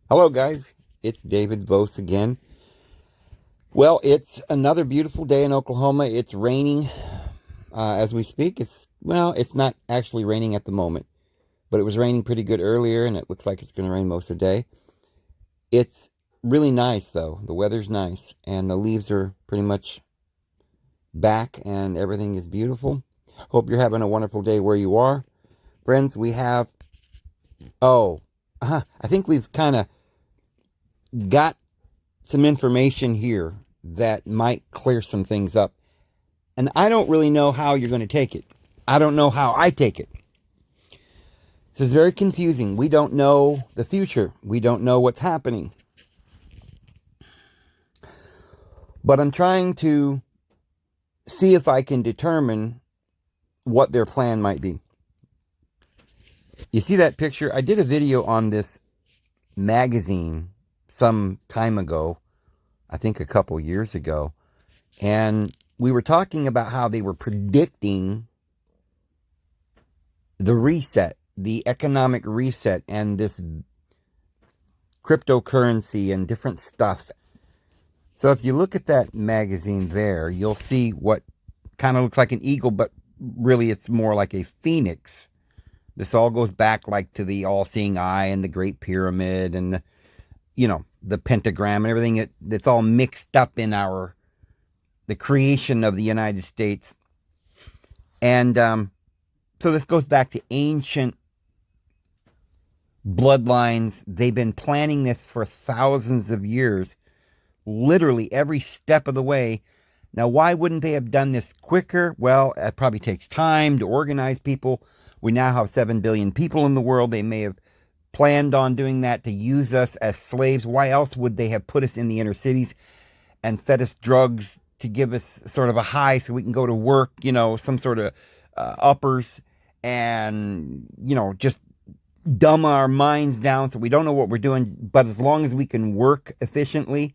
Hello, guys. It's David Vos again. Well, it's another beautiful day in Oklahoma. It's raining as we speak. It's not actually raining at the moment, but it was raining pretty good earlier, and it looks like it's going to rain most of the day. It's really nice, though. The weather's nice, and the leaves are pretty much back, and everything is beautiful. Hope you're having a wonderful day where you are. Friends, I think we've kind of got some information here that might clear some things up. And I don't really know how you're going to take it. I don't know how I take it. This is very confusing. We don't know the future. We don't know what's happening. But I'm trying to see if I can determine what their plan might be. You see that picture? I did a video on this magazine some time ago, I think a couple years ago, and we were talking about how they were predicting the reset, the economic reset, and this cryptocurrency and different stuff. So if you look at that magazine there, you'll see what kind of looks like an eagle, but really it's more like a phoenix. This all goes back like to the all-seeing eye and the Great Pyramid and, the pentagram and everything that's all mixed up in the creation of the United States. And so this goes back to ancient bloodlines. They've been planning this for thousands of years, literally every step of the way. Now, why wouldn't they have done this quicker? Well, it probably takes time to organize people. We now have 7 billion people in the world. They may have planned on doing that to use us as slaves. Why else would they have put us in the inner cities and fed us drugs to give us sort of a high so we can go to work, some sort of uppers, and, just dumb our minds down so we don't know what we're doing, but as long as we can work efficiently.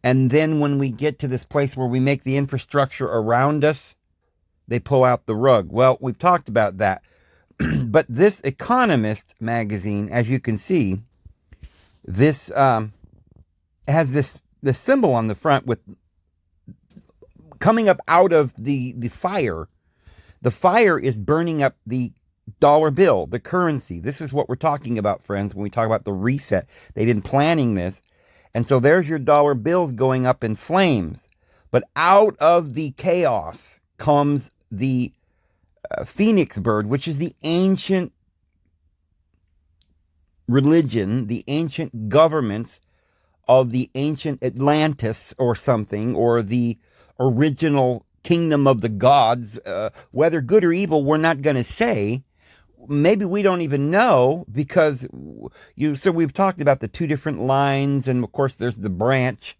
And then when we get to this place where we make the infrastructure around us, they pull out the rug. Well, we've talked about that. But this Economist magazine, as you can see, this has this symbol on the front with coming up out of the fire. The fire is burning up the dollar bill, the currency. This is what we're talking about, friends, when we talk about the reset. They've been planning this. And so there's your dollar bills going up in flames. But out of the chaos comes the phoenix bird, which is the ancient religion, the ancient governments of the ancient Atlantis or something, or the original kingdom of the gods. Whether good or evil, we're not going to say. Maybe we don't even know, because so we've talked about the two different lines, and of course there's the branch.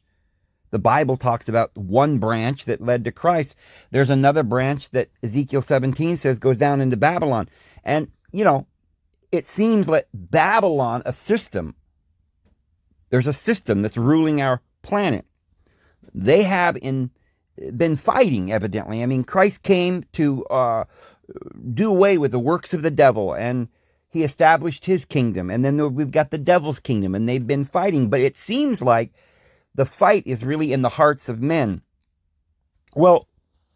The Bible talks about one branch that led to Christ. There's another branch that Ezekiel 17 says goes down into Babylon. And, it seems like Babylon, there's a system that's ruling our planet. They have been fighting, evidently. I mean, Christ came to do away with the works of the devil, and he established his kingdom. And then we've got the devil's kingdom, and they've been fighting. But it seems like the fight is really in the hearts of men. Well,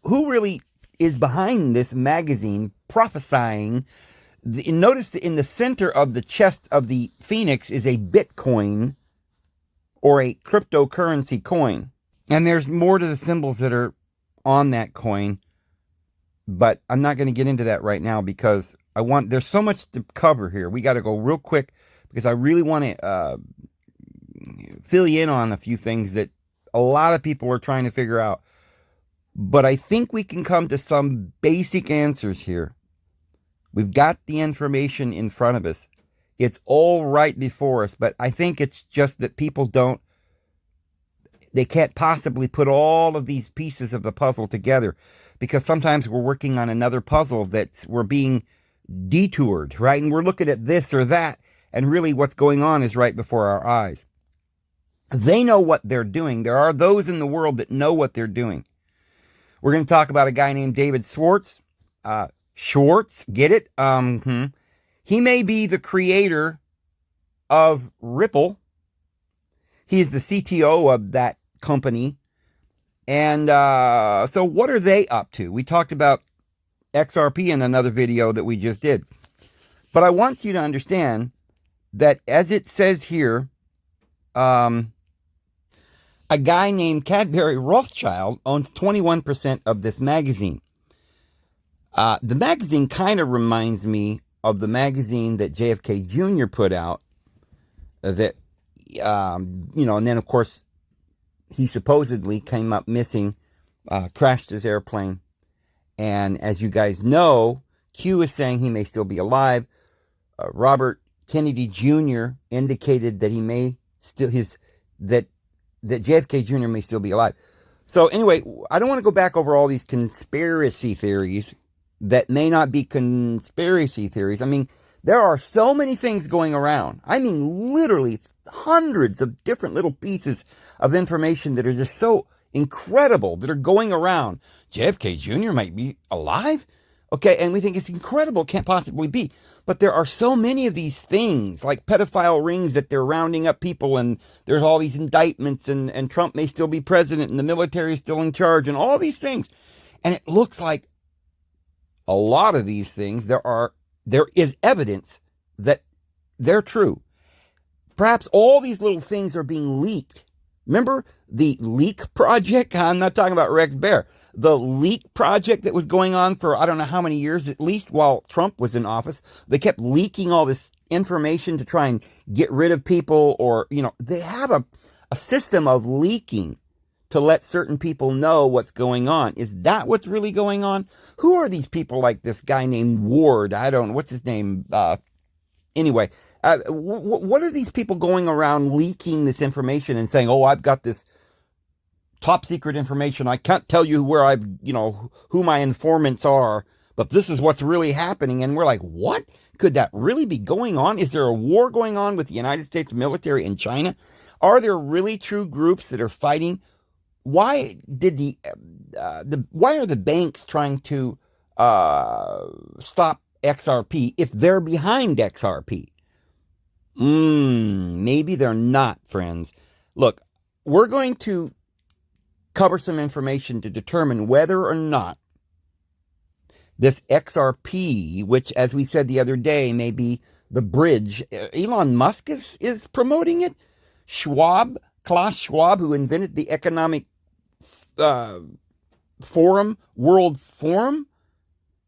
who really is behind this magazine prophesying? Notice in the center of the chest of the phoenix is a Bitcoin, or a cryptocurrency coin. And there's more to the symbols that are on that coin, but I'm not going to get into that right now because there's so much to cover here. We got to go real quick because I really want to fill you in on a few things that a lot of people are trying to figure out. But I think we can come to some basic answers here. We've got the information in front of us. It's all right before us, but I think it's just that people they can't possibly put all of these pieces of the puzzle together, because sometimes we're working on another puzzle we're being detoured, right? And we're looking at this or that, and really what's going on is right before our eyes. They know what they're doing. There are those in the world that know what they're doing. We're going to talk about a guy named David Schwartz. Schwartz, get it? He may be the creator of Ripple, He's the CTO of that company. And so what are they up to? We talked about XRP in another video that we just did. But I want you to understand that, as it says here, a guy named Cadbury Rothschild owns 21% of this magazine. The magazine kind of reminds me of the magazine that JFK Jr. put out. That, and then of course he supposedly came up missing, crashed his airplane. And as you guys know, Q is saying he may still be alive. Robert Kennedy Jr. indicated that he may still that JFK Jr. may still be alive. So anyway, I don't want to go back over all these conspiracy theories that may not be conspiracy theories. I mean, there are so many things going around. I mean, literally hundreds of different little pieces of information that are just so incredible that are going around. JFK Jr. might be alive. Okay, and we think it's incredible, can't possibly be. But there are so many of these things, like pedophile rings that they're rounding up people, and there's all these indictments, and Trump may still be president, and the military is still in charge, and all these things. And it looks like a lot of these things, there is evidence that they're true. Perhaps all these little things are being leaked. Remember the leak project? I'm not talking about Rex Bear. The leak project that was going on for I don't know how many years, at least while Trump was in office. They kept leaking all this information to try and get rid of people, or, they have a system of leaking to let certain people know what's going on. Is that what's really going on? Who are these people like this guy named Ward? I don't know. What's his name? Anyway, what are these people going around leaking this information and saying, oh, I've got this top secret information. I can't tell you where who my informants are, but this is what's really happening. And we're like, what? Could that really be going on? Is there a war going on with the United States military and China? Are there really true groups that are fighting? Why why are the banks trying to stop XRP if they're behind XRP? Maybe they're not, friends. Look, we're going to cover some information to determine whether or not this XRP, which, as we said the other day, may be the bridge. Elon Musk is promoting it. Klaus Schwab, who invented the economic forum, World Forum.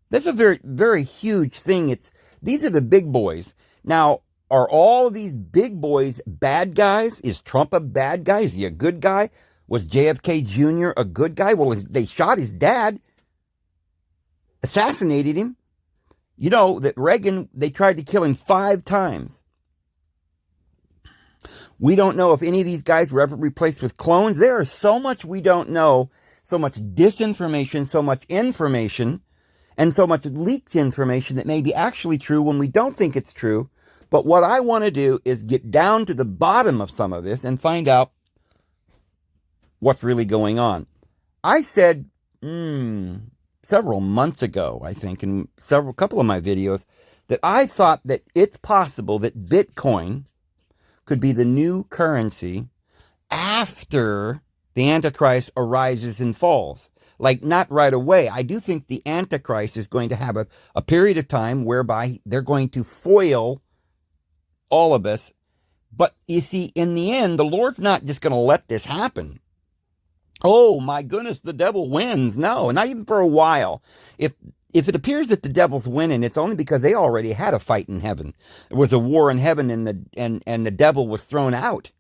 That's a very, very huge thing. These are the big boys. Now, are all of these big boys bad guys? Is Trump a bad guy? Is he a good guy? Was JFK Jr. a good guy? Well, they shot his dad, assassinated him. You know that Reagan, they tried to kill him 5 times. We don't know if any of these guys were ever replaced with clones. There is so much we don't know, so much disinformation, so much information, and so much leaked information that may be actually true when we don't think it's true. But what I want to do is get down to the bottom of some of this and find out what's really going on. I said several months ago, I think, in couple of my videos, that I thought that it's possible that Bitcoin could be the new currency after the Antichrist arises and falls. Like, not right away. I do think the Antichrist is going to have a period of time whereby they're going to foil all of us. But you see, in the end, the Lord's not just going to let this happen. Oh my goodness, the devil wins. No, not even for a while. If it appears that the devil's winning, it's only because they already had a fight in heaven. There was a war in heaven, and the devil was thrown out.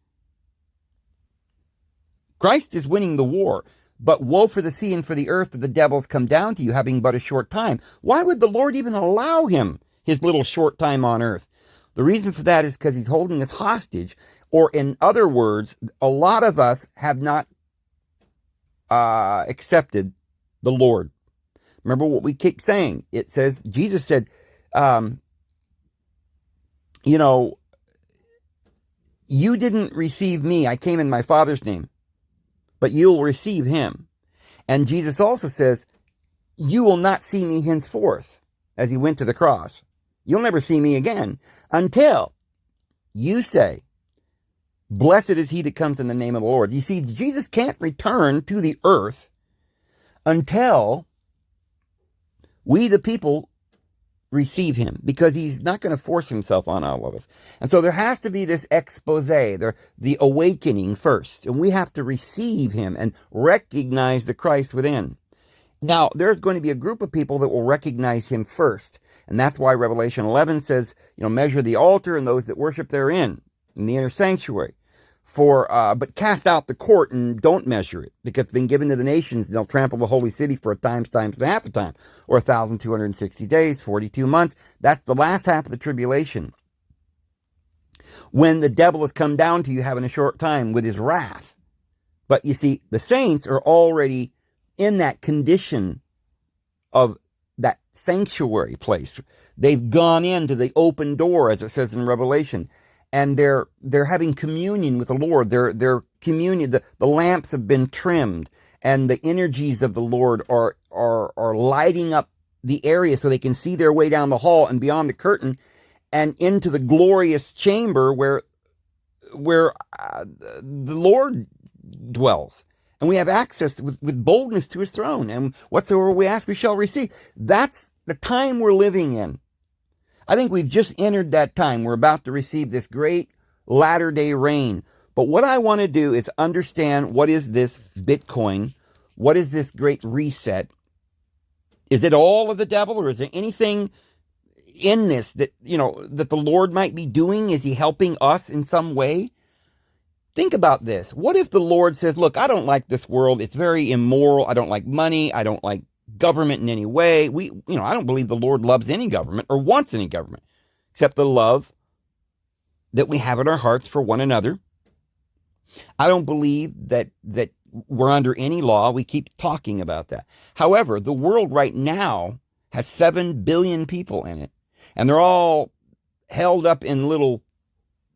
Christ is winning the war. But woe for the sea and for the earth that the devils come down to you, having but a short time. Why would the Lord even allow him his little short time on earth? The reason for that is because he's holding us hostage. Or in other words, a lot of us have not accepted the Lord. Remember what we keep saying. It says, Jesus said, you didn't receive me. I came in my Father's name. But you'll receive him. And Jesus also says, you will not see me henceforth, as he went to the cross. You'll never see me again until you say, Blessed is he that comes in the name of the Lord. You see, Jesus can't return to the earth until we, the people, receive him, because he's not going to force himself on all of us. And so there has to be this expose, the awakening first. And we have to receive him and recognize the Christ within. Now, there's going to be a group of people that will recognize him first. And that's why Revelation 11 says, measure the altar and those that worship therein, in the inner sanctuary. But cast out the court and don't measure it, because it's been given to the nations, and they'll trample the holy city for a times and a half a time, or 1,260 days, 42 months. That's the last half of the tribulation, when the devil has come down to you having a short time with his wrath. But you see, the saints are already in that condition of that sanctuary place. They've gone into the open door, as it says in Revelation. And they're having communion with the Lord. Their communion, the lamps have been trimmed, and the energies of the Lord are lighting up the area so they can see their way down the hall and beyond the curtain and into the glorious chamber where the Lord dwells. And we have access with boldness to his throne. And whatsoever we ask, we shall receive. That's the time we're living in. I think we've just entered that time. We're about to receive this great latter-day rain. But what I want to do is understand, what is this Bitcoin? What is this great reset? Is it all of the devil, or is there anything in this that, that the Lord might be doing? Is he helping us in some way? Think about this. What if the Lord says, look, I don't like this world. It's very immoral. I don't like money. I don't like government in any way. I don't believe the Lord loves any government or wants any government, except the love that we have in our hearts for one another. I don't believe that we're under any law. We keep talking about that. However, the world right now has 7 billion people in it, and they're all held up in little,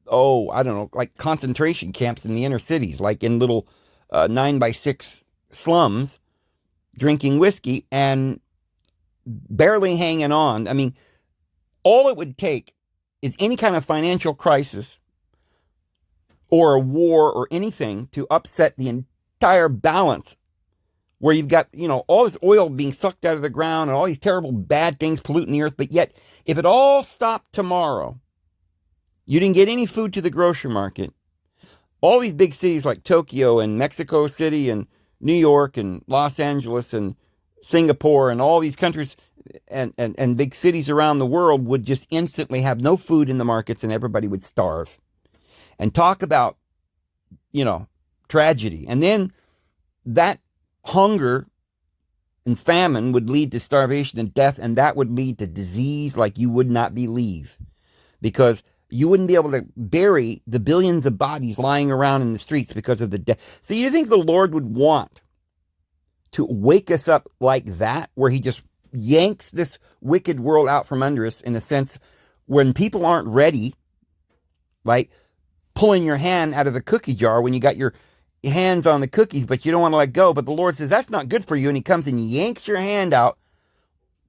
like concentration camps in the inner cities, like in little 9x6 slums, drinking whiskey and barely hanging on. I mean, all it would take is any kind of financial crisis or a war or anything to upset the entire balance, where you've got, all this oil being sucked out of the ground and all these terrible bad things polluting the earth. But yet, if it all stopped tomorrow, you didn't get any food to the grocery market. All these big cities like Tokyo and Mexico City and New York and Los Angeles and Singapore and all these countries and big cities around the world would just instantly have no food in the markets, and everybody would starve. And talk about, tragedy. And then that hunger and famine would lead to starvation and death, and that would lead to disease like you would not believe, because you wouldn't be able to bury the billions of bodies lying around in the streets because of the death. So you think the Lord would want to wake us up like that, where he just yanks this wicked world out from under us, in a sense, when people aren't ready, like pulling your hand out of the cookie jar when you got your hands on the cookies, but you don't want to let go. But the Lord says, that's not good for you. And he comes and yanks your hand out.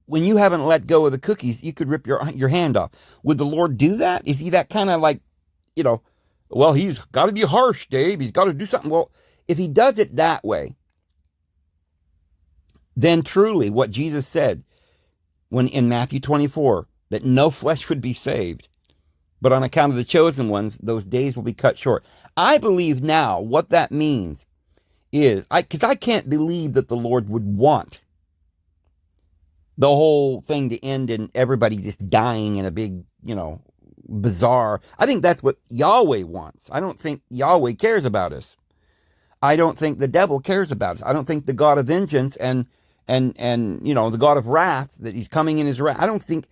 When you haven't let go of the cookies, you could rip your hand off. Would the Lord do that? Is he that kind of like, well, he's got to be harsh, Dave. He's got to do something. Well, if he does it that way, then truly what Jesus said when in Matthew 24, that no flesh would be saved, but on account of the chosen ones, those days will be cut short. I believe now what that means is, because I can't believe that the Lord would want the whole thing to end in everybody just dying in a big, bizarre. I think that's what Yahweh wants. I don't think Yahweh cares about us. I don't think the devil cares about us. I don't think the God of vengeance and the God of wrath, that he's coming in his wrath, I don't think,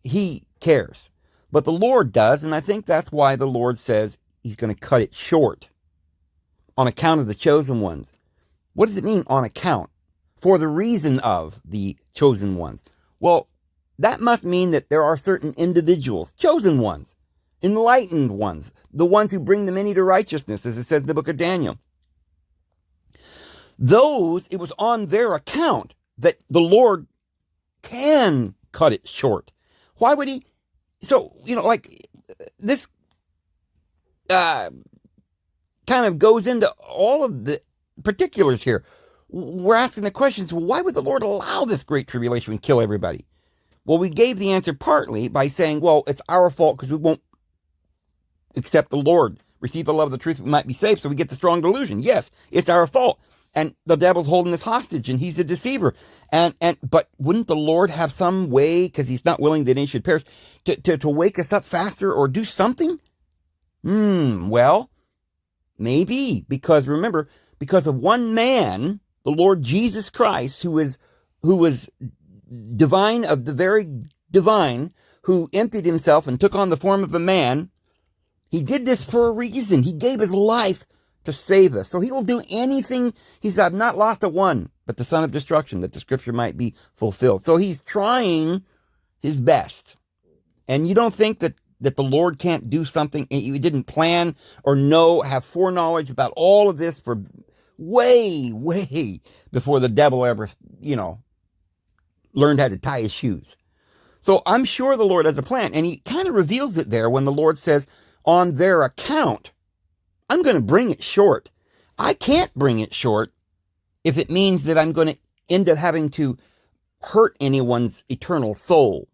he cares. But the Lord does, and I think that's why the Lord says he's going to cut it short on account of the chosen ones. What does it mean, on account? For the reason of the chosen ones. Well, that must mean that there are certain individuals, chosen ones, enlightened ones, the ones who bring the many to righteousness, as it says in the book of Daniel. Those, it was on their account that the Lord can cut it short. Why would he? So, like this, 1 kind of goes into all of the particulars here. We're asking the questions, why would the Lord allow this great tribulation and kill everybody? Well, we gave the answer partly by saying, well, it's our fault because we won't accept the Lord, receive the love of the truth, we might be saved, so we get the strong delusion. Yes, it's our fault. And the devil's holding us hostage, and he's a deceiver. But wouldn't the Lord have some way, because he's not willing that any should perish, to wake us up faster or do something? Well, maybe, because remember, because of one man, the Lord Jesus Christ, who was divine of the very divine, who emptied himself and took on the form of a man, he did this for a reason. He gave his life to save us. So he will do anything. He said, I've not lost a one, but the son of destruction, that the scripture might be fulfilled. So he's trying his best. And you don't think that the Lord can't do something. He didn't plan or have foreknowledge about all of this for way, way before the devil ever, learned how to tie his shoes. So I'm sure the Lord has a plan. And he kind of reveals it there when the Lord says, on their account, I'm going to bring it short. I can't bring it short if it means that I'm going to end up having to hurt anyone's eternal soul.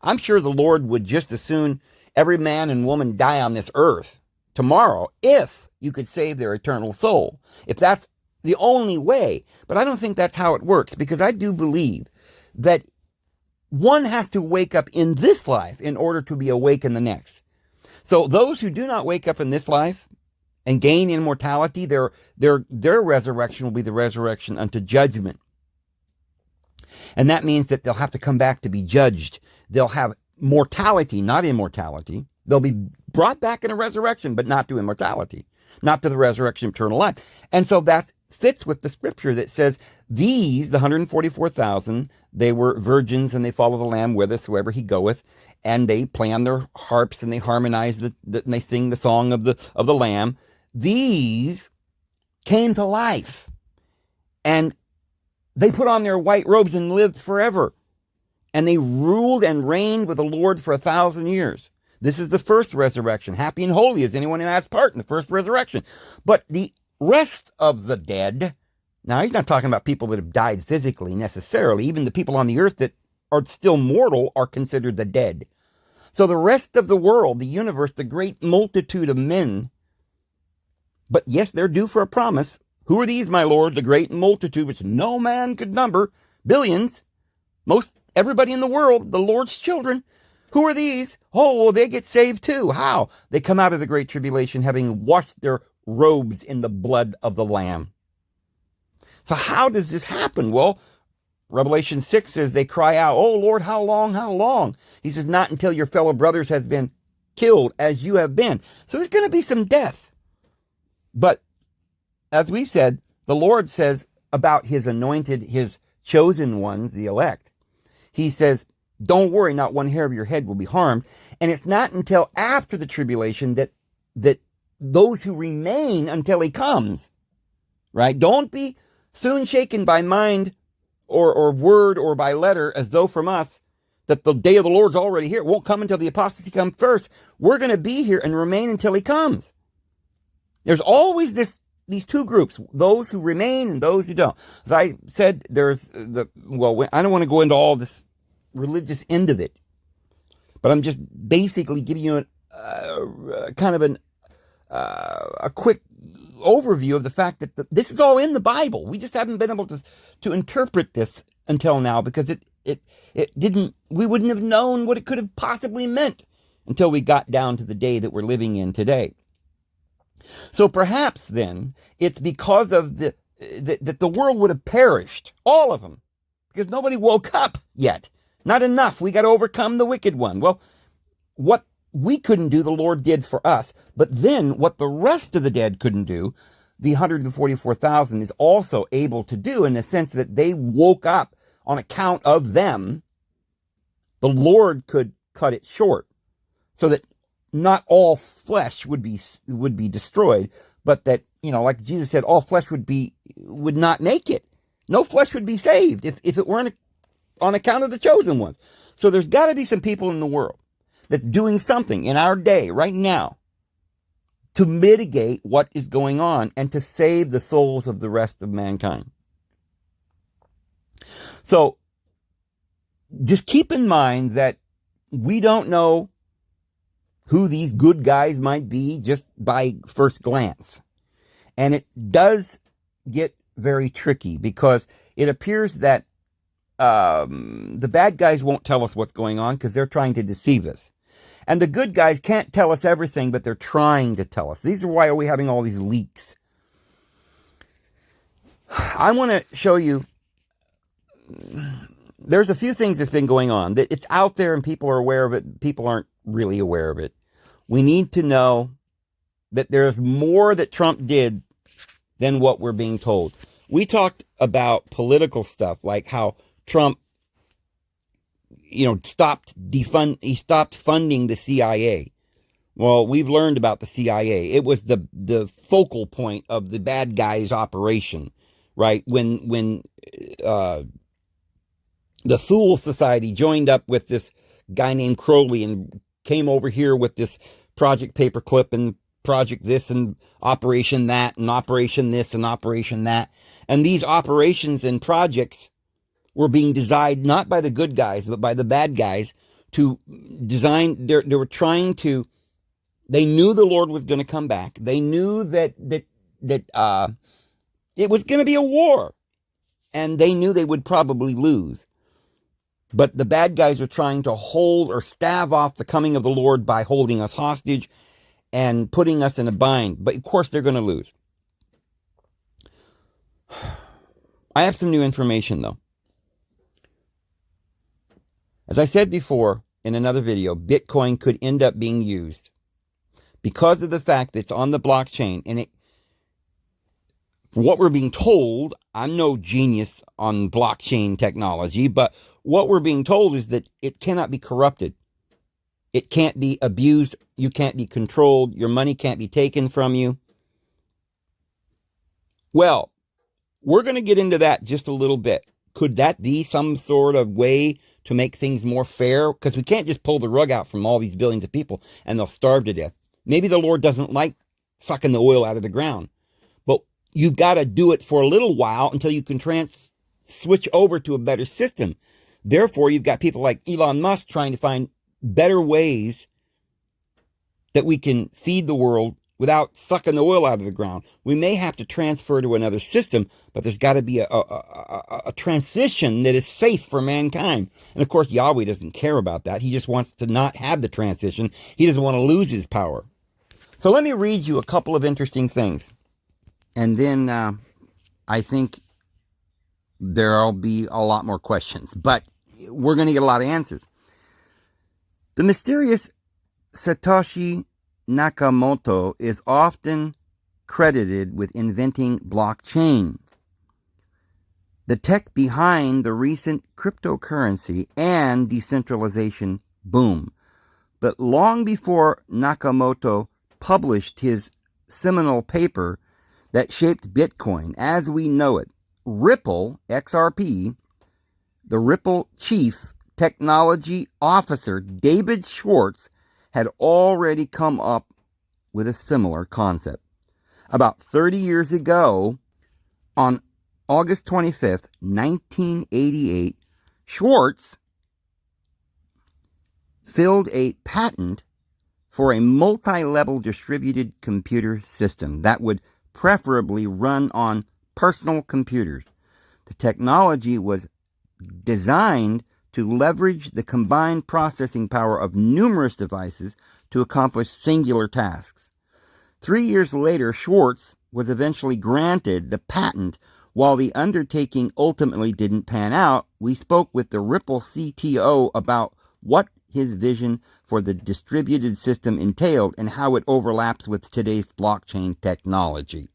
I'm sure the Lord would just as soon every man and woman die on this earth tomorrow if you could save their eternal soul. If that's the only way. But I don't think that's how it works, because I do believe that one has to wake up in this life in order to be awake in the next. So those who do not wake up in this life and gain immortality, their resurrection will be the resurrection unto judgment. And that means that they'll have to come back to be judged. They'll have mortality, not immortality. They'll be brought back in a resurrection, but not to immortality, not to the resurrection of eternal life. And so that fits with the scripture that says these, the 144,000, they were virgins and they follow the Lamb whithersoever he goeth. And they play on their harps and they harmonize and they sing the song of the Lamb. These came to life, and they put on their white robes and lived forever. And they ruled and reigned with the Lord for 1,000 years. This is the first resurrection. Happy and holy is anyone who has part in the first resurrection. But the rest of the dead, now he's not talking about people that have died physically necessarily. Even the people on the earth that are still mortal are considered the dead. So the rest of the world, the universe, the great multitude of men, but yes, they're due for a promise. Who are these, my Lord? The great multitude, which no man could number, billions, everybody in the world, the Lord's children. Who are these? Oh, well, they get saved too. How? They come out of the great tribulation having washed their robes in the blood of the Lamb. So how does this happen? Well, Revelation 6 says they cry out, oh, Lord, how long, how long? He says, not until your fellow brothers has been killed as you have been. So there's going to be some death. But as we said, the Lord says about his anointed, his chosen ones, the elect, he says, don't worry, not one hair of your head will be harmed. And it's not until after the tribulation that those who remain until he comes, right? Don't be soon shaken by mind or word or by letter as though from us that the day of the Lord's already here. It won't come until the apostasy comes first. We're going to be here and remain until he comes. There's always these two groups, those who remain and those who don't. As I said, there's I don't want to go into all this religious end of it, but I'm just basically giving you a quick overview of the fact that this is all in the Bible. We just haven't been able to interpret this until now, because we wouldn't have known what it could have possibly meant until we got down to the day that we're living in today. So perhaps then it's because of that the world would have perished, all of them, because nobody woke up yet. Not enough. We got to overcome the wicked one. Well, what we couldn't do, the Lord did for us. But then what the rest of the dead couldn't do, the 144,000 is also able to do, in the sense that they woke up on account of them. The Lord could cut it short so that not all flesh would be destroyed, but that, like Jesus said, all flesh would not make it. No flesh would be saved if it weren't on account of the chosen ones. So there's got to be some people in the world that's doing something in our day right now to mitigate what is going on and to save the souls of the rest of mankind. So just keep in mind that we don't know who these good guys might be just by first glance. And it does get very tricky because it appears that the bad guys won't tell us what's going on because they're trying to deceive us. And the good guys can't tell us everything, but they're trying to tell us. These are why are we having all these leaks. I want to show you, there's a few things that's been going on. That it's out there and people are aware of it. People aren't really aware of it. We need to know that there's more that Trump did than what we're being told. We talked about political stuff, like how Trump, stopped funding the CIA. Well, we've learned about the CIA. It was the focal point of the bad guys' operation, right? When the Thule Society joined up with this guy named Crowley and came over here with this Project Paperclip and Project this and Operation that and Operation this and Operation that. And these operations and projects were being designed not by the good guys, but by the bad guys to design. They were trying to, they knew the Lord was going to come back. They knew that it was going to be a war. And they knew they would probably lose. But the bad guys are trying to hold or stave off the coming of the Lord by holding us hostage and putting us in a bind. But of course they're going to lose. I have some new information though. As I said before in another video, Bitcoin could end up being used because of the fact that it's on the blockchain. And for what we're being told, I'm no genius on blockchain technology, but what we're being told is that it cannot be corrupted. It can't be abused. You can't be controlled. Your money can't be taken from you. Well, we're going to get into that just a little bit. Could that be some sort of way to make things more fair? Because we can't just pull the rug out from all these billions of people and they'll starve to death. Maybe the Lord doesn't like sucking the oil out of the ground. But you've got to do it for a little while until you can switch over to a better system. Therefore, you've got people like Elon Musk trying to find better ways that we can feed the world without sucking the oil out of the ground. We may have to transfer to another system, but there's got to be a transition that is safe for mankind. And of course, Yahweh doesn't care about that. He just wants to not have the transition. He doesn't want to lose his power. So let me read you a couple of interesting things. And then I think there'll be a lot more questions. But we're going to get a lot of answers. The mysterious Satoshi Nakamoto is often credited with inventing blockchain, the tech behind the recent cryptocurrency and decentralization boom. But long before Nakamoto published his seminal paper that shaped Bitcoin as we know it, Ripple, XRP, the Ripple chief technology officer, David Schwartz, had already come up with a similar concept. About 30 years ago, on August 25th, 1988, Schwartz filed a patent for a multi-level distributed computer system that would preferably run on personal computers. The technology was designed to leverage the combined processing power of numerous devices to accomplish singular tasks. 3 years later, Schwartz was eventually granted the patent. While the undertaking ultimately didn't pan out, we spoke with the Ripple CTO about what his vision for the distributed system entailed and how it overlaps with today's blockchain technology.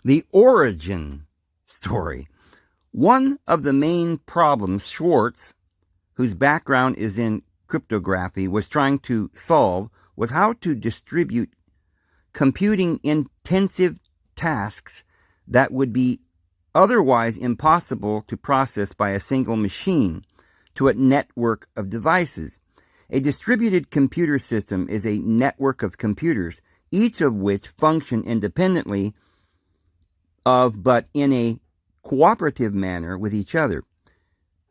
The origin story. One of the main problems Schwartz, whose background is in cryptography, was trying to solve was how to distribute computing-intensive tasks that would be otherwise impossible to process by a single machine to a network of devices. A distributed computer system is a network of computers, each of which function independently of but in a cooperative manner with each other.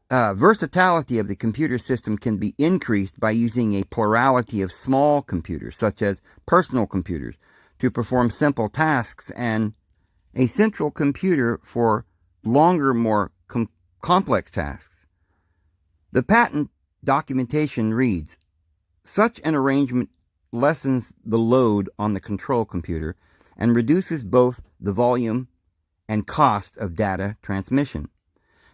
Versatility of the computer system can be increased by using a plurality of small computers, such as personal computers, to perform simple tasks, and a central computer for longer, more complex tasks. The patent documentation reads, "Such an arrangement lessens the load on the control computer and reduces both the volume and cost of data transmission."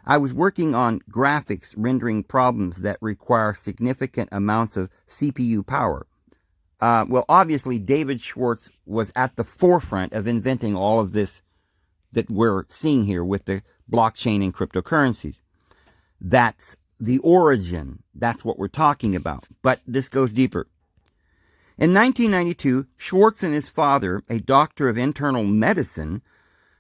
I was working on graphics rendering problems that require significant amounts of CPU power. Well, obviously, David Schwartz was at the forefront of inventing all of this that we're seeing here with the blockchain and cryptocurrencies. That's the origin. That's what we're talking about. But this goes deeper. In 1992, Schwartz and his father, a doctor of internal medicine,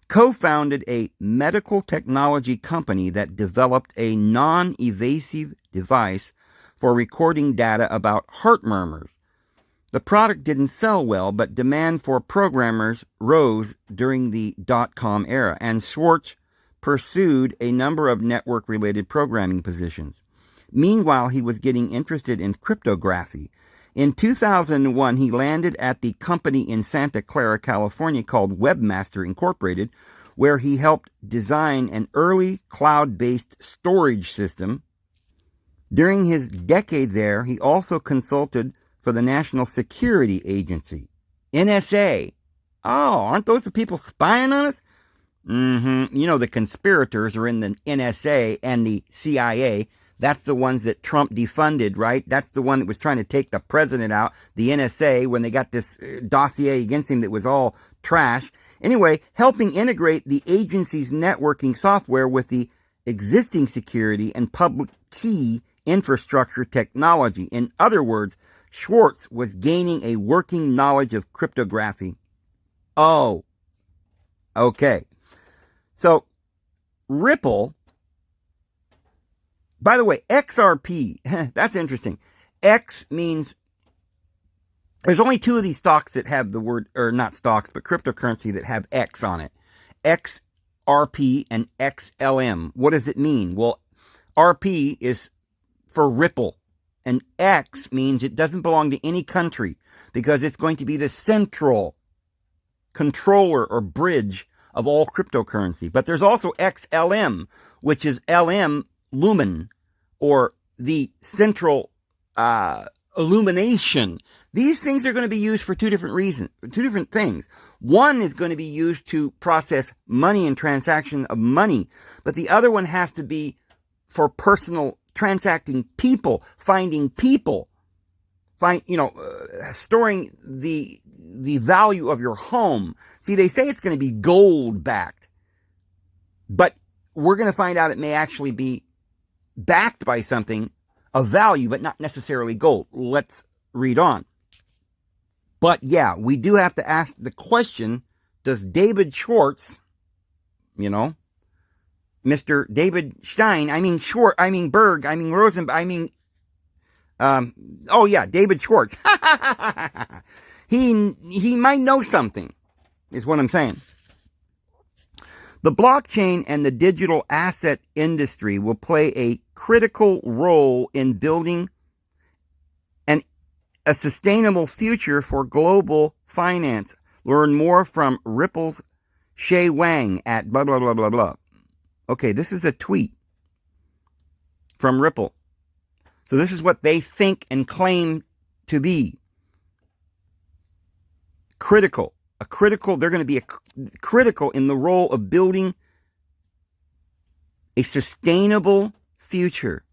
co-founded a medical technology company that developed a non-invasive device for recording data about heart murmurs. The product didn't sell well, but demand for programmers rose during the dot-com era, and Schwartz pursued a number of network-related programming positions. Meanwhile, he was getting interested in cryptography. In 2001, he landed at the company in Santa Clara, California called Webmaster Incorporated, where he helped design an early cloud-based storage system. During his decade there, he also consulted for the National Security Agency, NSA. Oh, aren't those the people spying on us? You know, the conspirators are in the NSA and the CIA. That's the ones that Trump defunded, right? That's the one that was trying to take the president out, the NSA, when they got this dossier against him that was all trash. Anyway, helping integrate the agency's networking software with the existing security and public key infrastructure technology. In other words, Schwartz was gaining a working knowledge of cryptography. Oh, okay. So, Ripple, by the way, XRP, that's interesting. X means, there's only two of these stocks that have the word, or not stocks, but cryptocurrency that have X on it. XRP and XLM. What does it mean? Well, RP is for Ripple, and X means it doesn't belong to any country because it's going to be the central controller or bridge of all cryptocurrency. But there's also XLM, which is LM lumen, or the central illumination. These things are going to be used for two different things. One is going to be used to process money and transaction of money, but the other one has to be for personal transacting people, finding people, storing the value of your home. See, they say it's going to be gold backed, but we're going to find out it may actually be backed by something of value, but not necessarily gold. Let's read on. But yeah, we do have to ask the question, does David Schwartz, Mr. David Stein, Berg, Rosen, David Schwartz. He might know something, is what I'm saying. The blockchain and the digital asset industry will play a critical role in building a sustainable future for global finance. Learn more from Ripple's Shay Wang at blah, blah, blah, blah, blah. Okay, this is a tweet from Ripple. So this is what they think and claim to be. They're going to be critical in the role of building a sustainable future.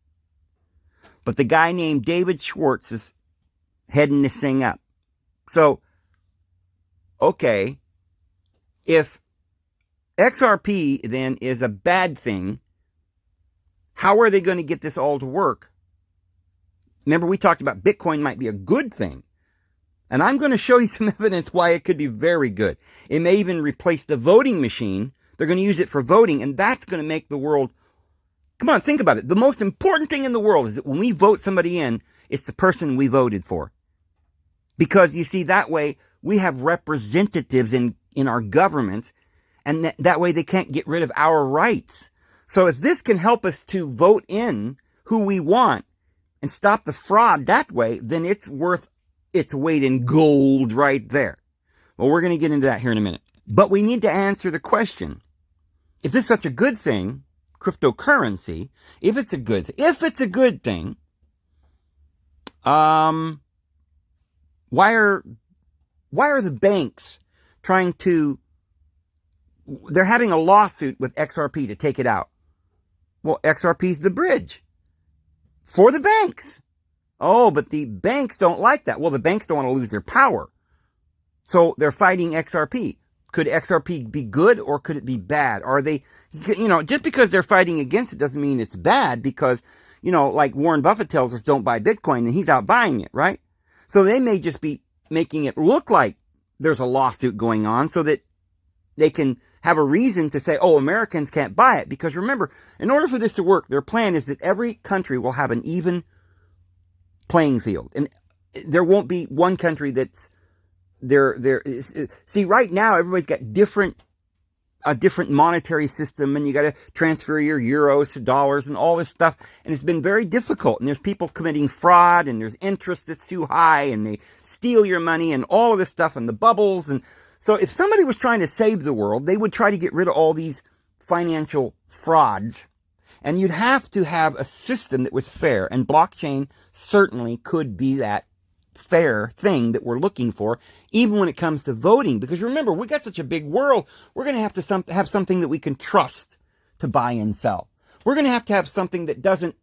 But the guy named David Schwartz is heading this thing up. So, okay, if XRP then is a bad thing, how are they going to get this all to work? Remember, we talked about Bitcoin might be a good thing. And I'm going to show you some evidence why it could be very good. It may even replace the voting machine. They're going to use it for voting, and that's going to make the world... Come on, think about it. The most important thing in the world is that when we vote somebody in, it's the person we voted for. Because, you see, that way we have representatives in our governments, and that way they can't get rid of our rights. So if this can help us to vote in who we want and stop the fraud that way, then it's worth its weight in gold right there. Well, we're going to get into that here in a minute. But we need to answer the question, if this is such a good thing, cryptocurrency, if it's a good thing, why are the banks trying to, they're having a lawsuit with XRP to take it out. Well, XRP is the bridge for the banks. Oh, but the banks don't like that. Well, the banks don't want to lose their power. So they're fighting XRP. Could XRP be good or could it be bad? Are they, just because they're fighting against it doesn't mean it's bad, because, like Warren Buffett tells us, don't buy Bitcoin, and he's out buying it, right? So they may just be making it look like there's a lawsuit going on so that they can have a reason to say, oh, Americans can't buy it. Because remember, in order for this to work, their plan is that every country will have an even playing field. And there won't be one country that's see, right now, everybody's got a different monetary system, and you got to transfer your euros to dollars and all this stuff. And it's been very difficult. And there's people committing fraud, and there's interest that's too high, and they steal your money and all of this stuff, and the bubbles. And so if somebody was trying to save the world, they would try to get rid of all these financial frauds. And you'd have to have a system that was fair. And blockchain certainly could be that fair thing that we're looking for, even when it comes to voting. Because remember, we got such a big world, we're going to have to have something that we can trust to buy and sell. We're going to have something that doesn't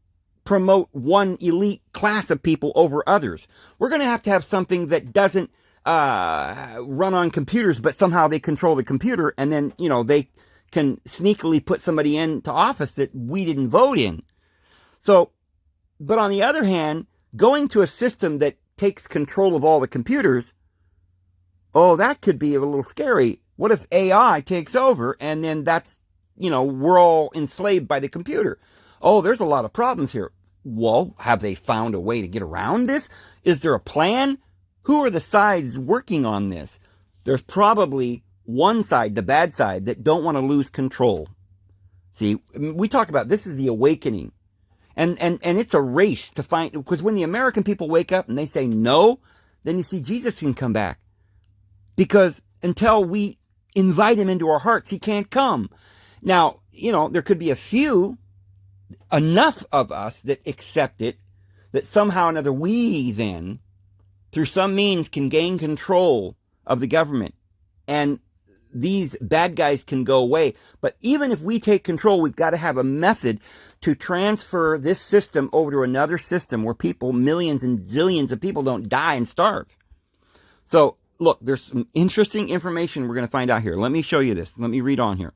promote one elite class of people over others. We're going to have something that doesn't run on computers, but somehow they control the computer, and then, they can sneakily put somebody into office that we didn't vote in. So, but on the other hand, going to a system that takes control of all the computers, oh, that could be a little scary. What if AI takes over and then that's, we're all enslaved by the computer? Oh, there's a lot of problems here. Well, have they found a way to get around this? Is there a plan? Who are the sides working on this? There's probably one side, the bad side, that don't want to lose control. See, we talk about this is the awakening. And it's a race to find, because when the American people wake up and they say no, then you see Jesus can come back. Because until we invite him into our hearts, he can't come. Now, there could be enough of us that accept it, that somehow or another we then, through some means, can gain control of the government. And these bad guys can go away. But even if we take control, we've got to have a method to transfer this system over to another system where people, millions and zillions of people, don't die and starve. So, look, there's some interesting information we're going to find out here. Let me show you this. Let me read on here.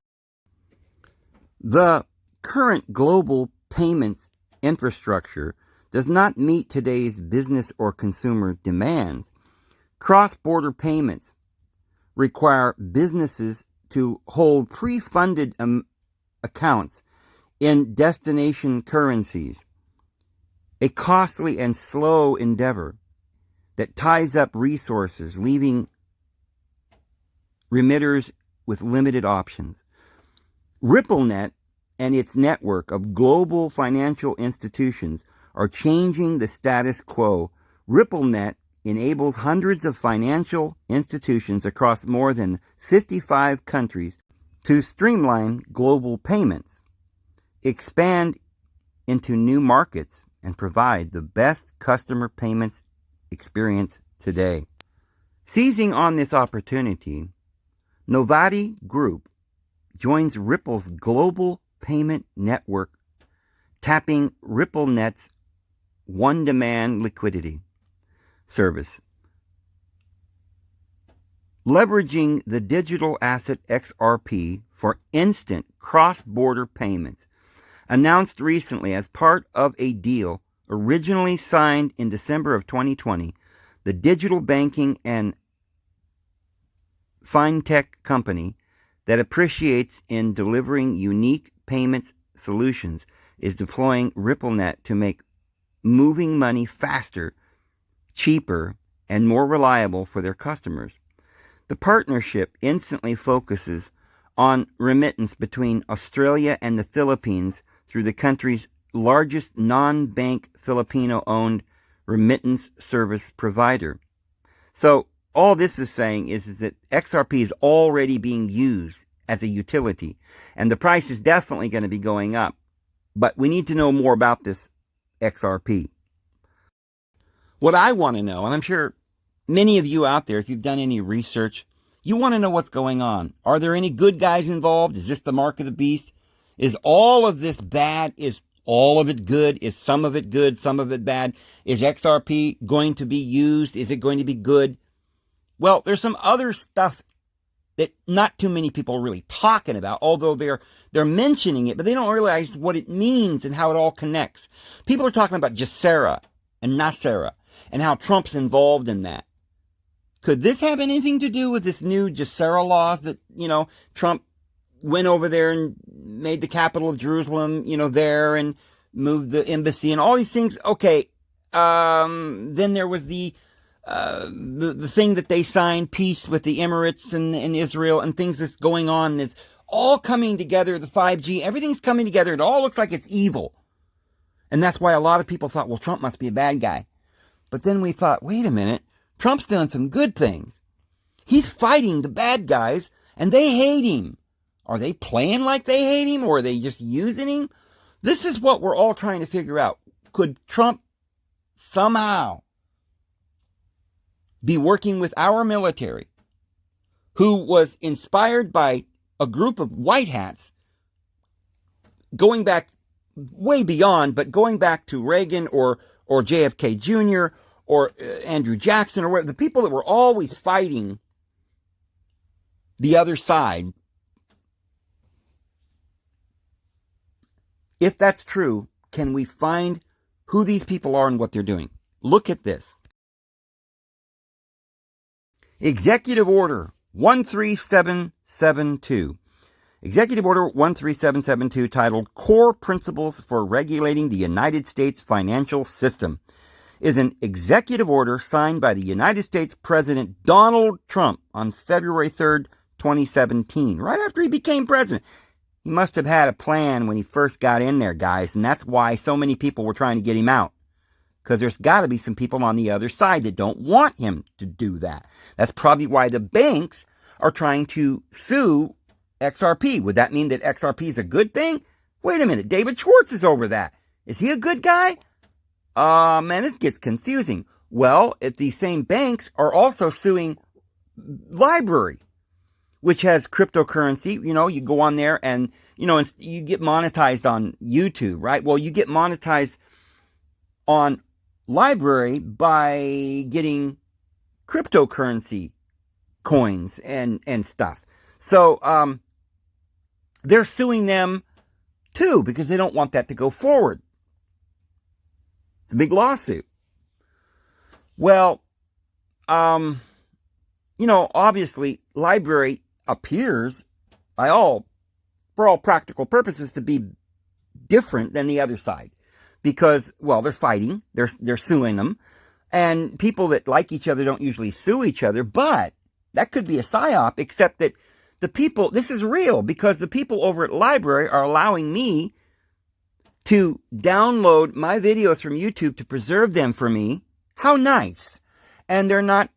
The current global payments infrastructure does not meet today's business or consumer demands. Cross-border payments require businesses to hold pre-funded accounts in destination currencies, a costly and slow endeavor that ties up resources, leaving remitters with limited options. RippleNet and its network of global financial institutions are changing the status quo. RippleNet enables hundreds of financial institutions across more than 55 countries to streamline global payments, expand into new markets, and provide the best customer payments experience today. Seizing on this opportunity, Novati Group joins Ripple's global payment network, tapping RippleNet's one-demand liquidity service. Leveraging the digital asset XRP for instant cross-border payments, announced recently as part of a deal originally signed in December of 2020, the digital banking and fintech company that appreciates in delivering unique payments solutions is deploying RippleNet to make moving money faster, cheaper, and more reliable for their customers. The partnership instantly focuses on remittance between Australia and the Philippines through the country's largest non-bank Filipino-owned remittance service provider. So all this is saying is that XRP is already being used as a utility, and the price is definitely going to be going up. But we need to know more about this XRP. What I want to know, and I'm sure many of you out there, if you've done any research, you want to know what's going on. Are there any good guys involved? Is this the mark of the beast? Is all of this bad? Is all of it good? Is some of it good, some of it bad? Is XRP going to be used? Is it going to be good? Well, there's some other stuff that not too many people are really talking about, although they're mentioning it, but they don't realize what it means and how it all connects. People are talking about Jacera and Nasera and how Trump's involved in that. Could this have anything to do with this new Jacera laws that, Trump went over there and made the capital of Jerusalem, there and moved the embassy and all these things? Okay. Then there was the thing that they signed, peace with the Emirates and Israel and things that's going on. That's all coming together. The 5G, everything's coming together. It all looks like it's evil. And that's why a lot of people thought, well, Trump must be a bad guy. But then we thought, wait a minute. Trump's doing some good things. He's fighting the bad guys, and they hate him. Are they playing like they hate him, or are they just using him? This is what we're all trying to figure out. Could Trump somehow be working with our military, who was inspired by a group of white hats, going back way beyond, but going back to Reagan or JFK Jr., or Andrew Jackson, or whatever, the people that were always fighting the other side? If that's true, can we find who these people are and what they're doing? Look at this. Executive Order 13772. Executive Order 13772, titled Core Principles for Regulating the United States Financial System, is an executive order signed by the United States President Donald Trump on February 3rd, 2017, right after he became president. He must have had a plan when he first got in there, guys, and that's why so many people were trying to get him out. Because there's got to be some people on the other side that don't want him to do that. That's probably why the banks are trying to sue XRP. Would that mean that XRP is a good thing? Wait a minute, David Schwartz is over that. Is he a good guy? Man, this gets confusing. Well, if these same banks are also suing Library, which has cryptocurrency, you go on there and, you get monetized on YouTube, right? Well, you get monetized on Library by getting cryptocurrency coins and stuff. So, they're suing them too because they don't want that to go forward. It's a big lawsuit. Well, obviously, Library appears for all practical purposes to be different than the other side because, well, they're fighting, they're suing them, and people that like each other don't usually sue each other, but that could be a psyop, except that this is real because the people over at Library are allowing me to download my videos from YouTube to preserve them for me. How nice. And they're not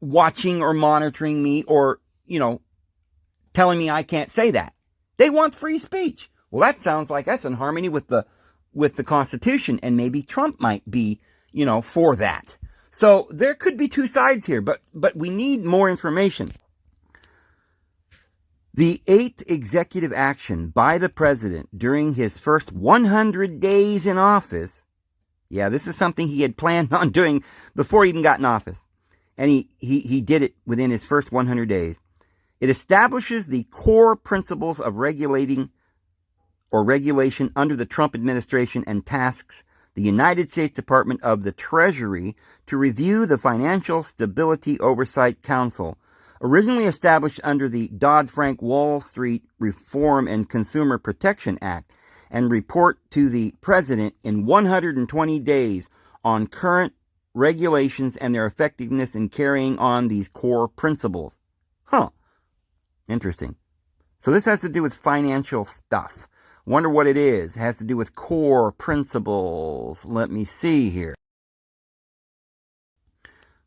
watching or monitoring me or, telling me I can't say that. They want free speech. Well, that sounds like that's in harmony with the Constitution, and maybe Trump might be, for that. So there could be two sides here, but we need more information. The 8th executive action by the president during his first 100 days in office. Yeah, this is something he had planned on doing before he even got in office. And he did it within his first 100 days. It establishes the core principles of regulating or regulation under the Trump administration and tasks the United States Department of the Treasury to review the Financial Stability Oversight Council, originally established under the Dodd-Frank Wall Street Reform and Consumer Protection Act, and report to the president in 120 days on current regulations and their effectiveness in carrying on these core principles. Interesting. So this has to do with financial stuff. Wonder what it is. It has to do with core principles. Let me see here.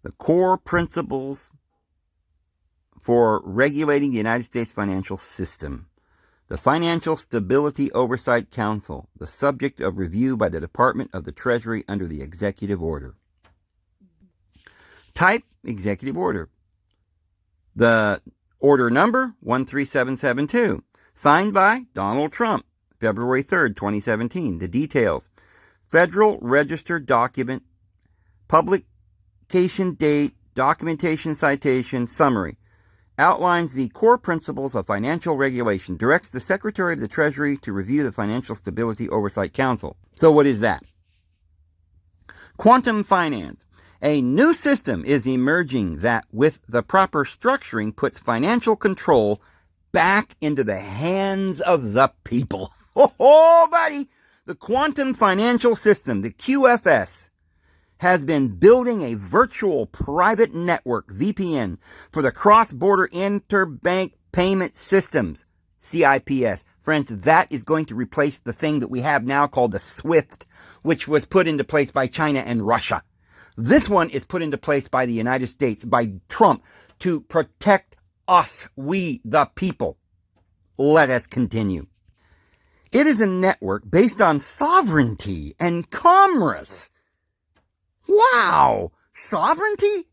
The core principles for regulating the United States financial system. The Financial Stability Oversight Council, the subject of review by the Department of the Treasury under the executive order. Type, executive order. The order number, 13772. Signed by Donald Trump, February 3rd, 2017. The details. Federal Register document, publication date, documentation citation, summary. Outlines the core principles of financial regulation, directs the Secretary of the Treasury to review the Financial Stability Oversight Council. So what is that? Quantum finance. A new system is emerging that, with the proper structuring, puts financial control back into the hands of the people. Oh, buddy! The quantum financial system, the QFS, has been building a virtual private network, VPN, for the cross-border interbank payment systems, CIPS. Friends, that is going to replace the thing that we have now called the SWIFT, which was put into place by China and Russia. This one is put into place by the United States, by Trump, to protect us, we the people. Let us continue. It is a network based on sovereignty and commerce. Wow! Sovereignty?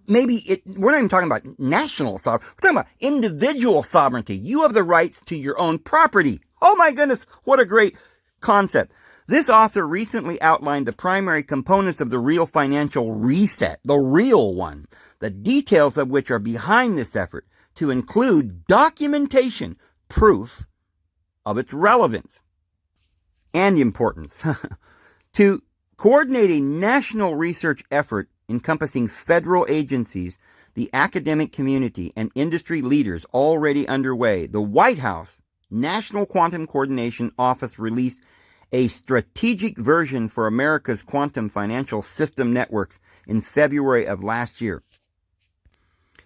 Maybe we're not even talking about national sovereignty. We're talking about individual sovereignty. You have the rights to your own property. Oh my goodness, what a great concept. This author recently outlined the primary components of the real financial reset, the real one, the details of which are behind this effort, to include documentation, proof of its relevance and importance. To coordinate a national research effort encompassing federal agencies, the academic community, and industry leaders already underway, the White House National Quantum Coordination Office released a strategic version for America's quantum financial system networks in February of last year.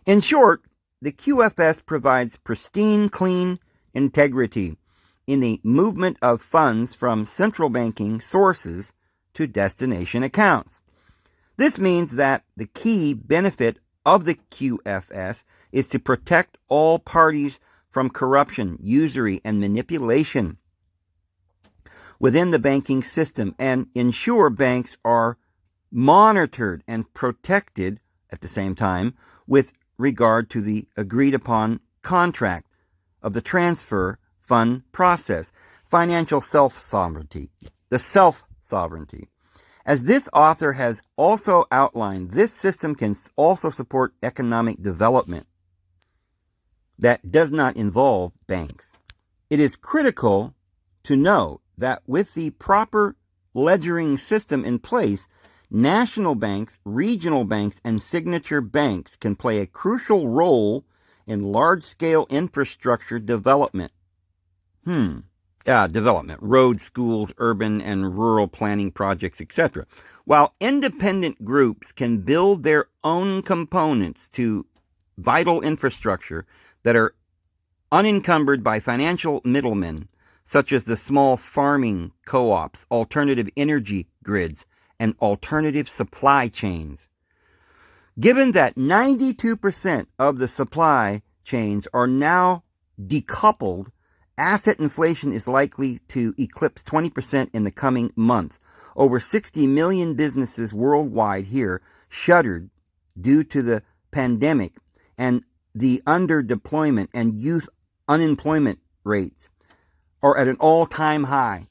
In short, the QFS provides pristine, clean integrity in the movement of funds from central banking sources to destination accounts. This means that the key benefit of the QFS is to protect all parties from corruption, usury, and manipulation within the banking system and ensure banks are monitored and protected at the same time with regard to the agreed upon contract of the transfer fund process. Financial self-sovereignty. The self-sovereignty. As this author has also outlined, this system can also support economic development that does not involve banks. It is critical to note that with the proper ledgering system in place, national banks, regional banks, and signature banks can play a crucial role in large-scale infrastructure development. Development, roads, schools, urban and rural planning projects, etc. While independent groups can build their own components to vital infrastructure that are unencumbered by financial middlemen, such as the small farming co-ops, alternative energy grids, and alternative supply chains. Given that 92% of the supply chains are now decoupled, asset inflation is likely to eclipse 20% in the coming months. Over 60 million businesses worldwide here shuttered due to the pandemic and the underdeployment and youth unemployment rates are at an all-time high.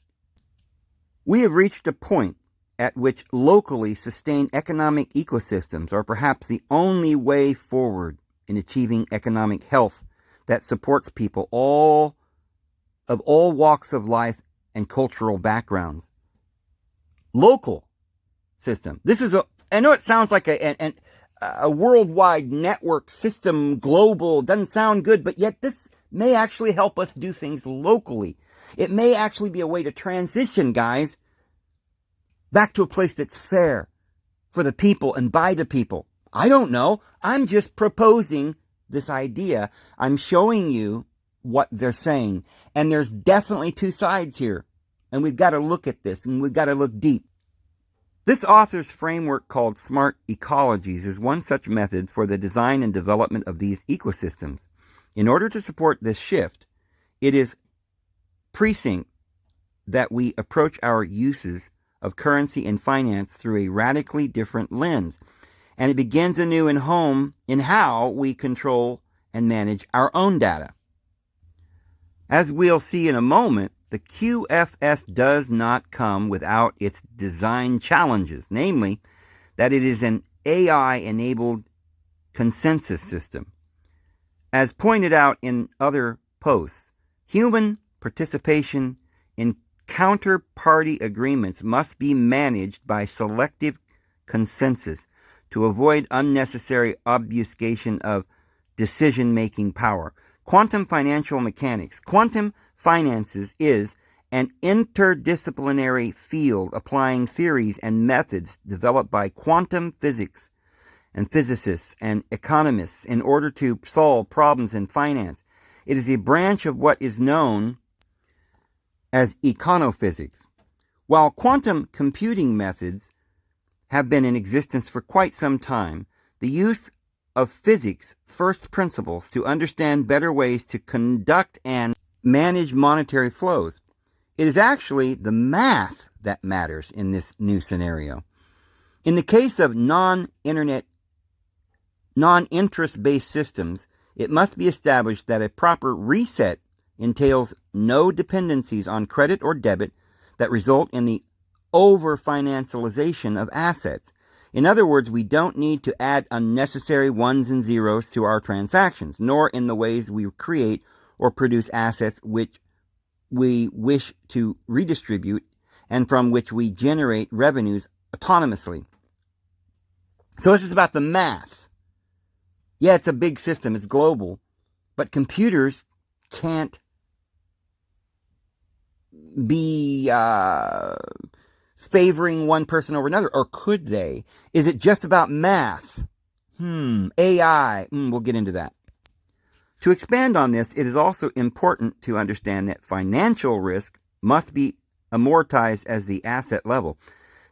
We have reached a point at which locally sustained economic ecosystems are perhaps the only way forward in achieving economic health that supports people of all walks of life and cultural backgrounds. Local system. This is I know it sounds like a worldwide network system, global, doesn't sound good, but yet this may actually help us do things locally. It may actually be a way to transition, guys, back to a place that's fair for the people and by the people? I don't know. I'm just proposing this idea. I'm showing you what they're saying. And there's definitely two sides here. And we've got to look at this, and we've got to look deep. This author's framework called Smart Ecologies is one such method for the design and development of these ecosystems. In order to support this shift, it is prescient that we approach our uses of currency and finance through a radically different lens. And it begins anew in how we control and manage our own data. As we'll see in a moment, the QFS does not come without its design challenges, namely that it is an AI-enabled consensus system. As pointed out in other posts, human participation in counterparty agreements must be managed by selective consensus to avoid unnecessary obfuscation of decision-making power. Quantum financial mechanics. Quantum finances is an interdisciplinary field applying theories and methods developed by quantum physics and physicists and economists in order to solve problems in finance. It is a branch of what is known as econophysics. While quantum computing methods have been in existence for quite some time, the use of physics first principles to understand better ways to conduct and manage monetary flows. It is actually the math that matters in this new scenario. In the case of non-interest-based systems, it must be established that a proper reset entails no dependencies on credit or debit that result in the over-financialization of assets. In other words, we don't need to add unnecessary ones and zeros to our transactions, nor in the ways we create or produce assets which we wish to redistribute and from which we generate revenues autonomously. So this is about the math. Yeah, it's a big system, it's global, but computers can't be favoring one person over another, or could they? Is it just about math? AI. We'll get into that. To expand on this, it is also important to understand that financial risk must be amortized as the asset level.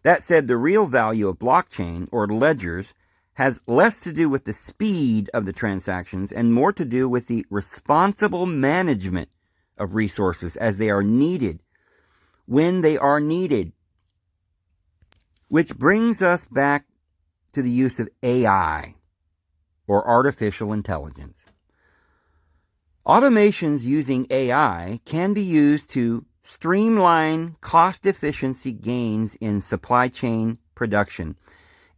That said, the real value of blockchain or ledgers has less to do with the speed of the transactions and more to do with the responsible management of resources as they are needed, when they are needed. Which brings us back to the use of AI, or artificial intelligence. Automations using AI can be used to streamline cost efficiency gains in supply chain production,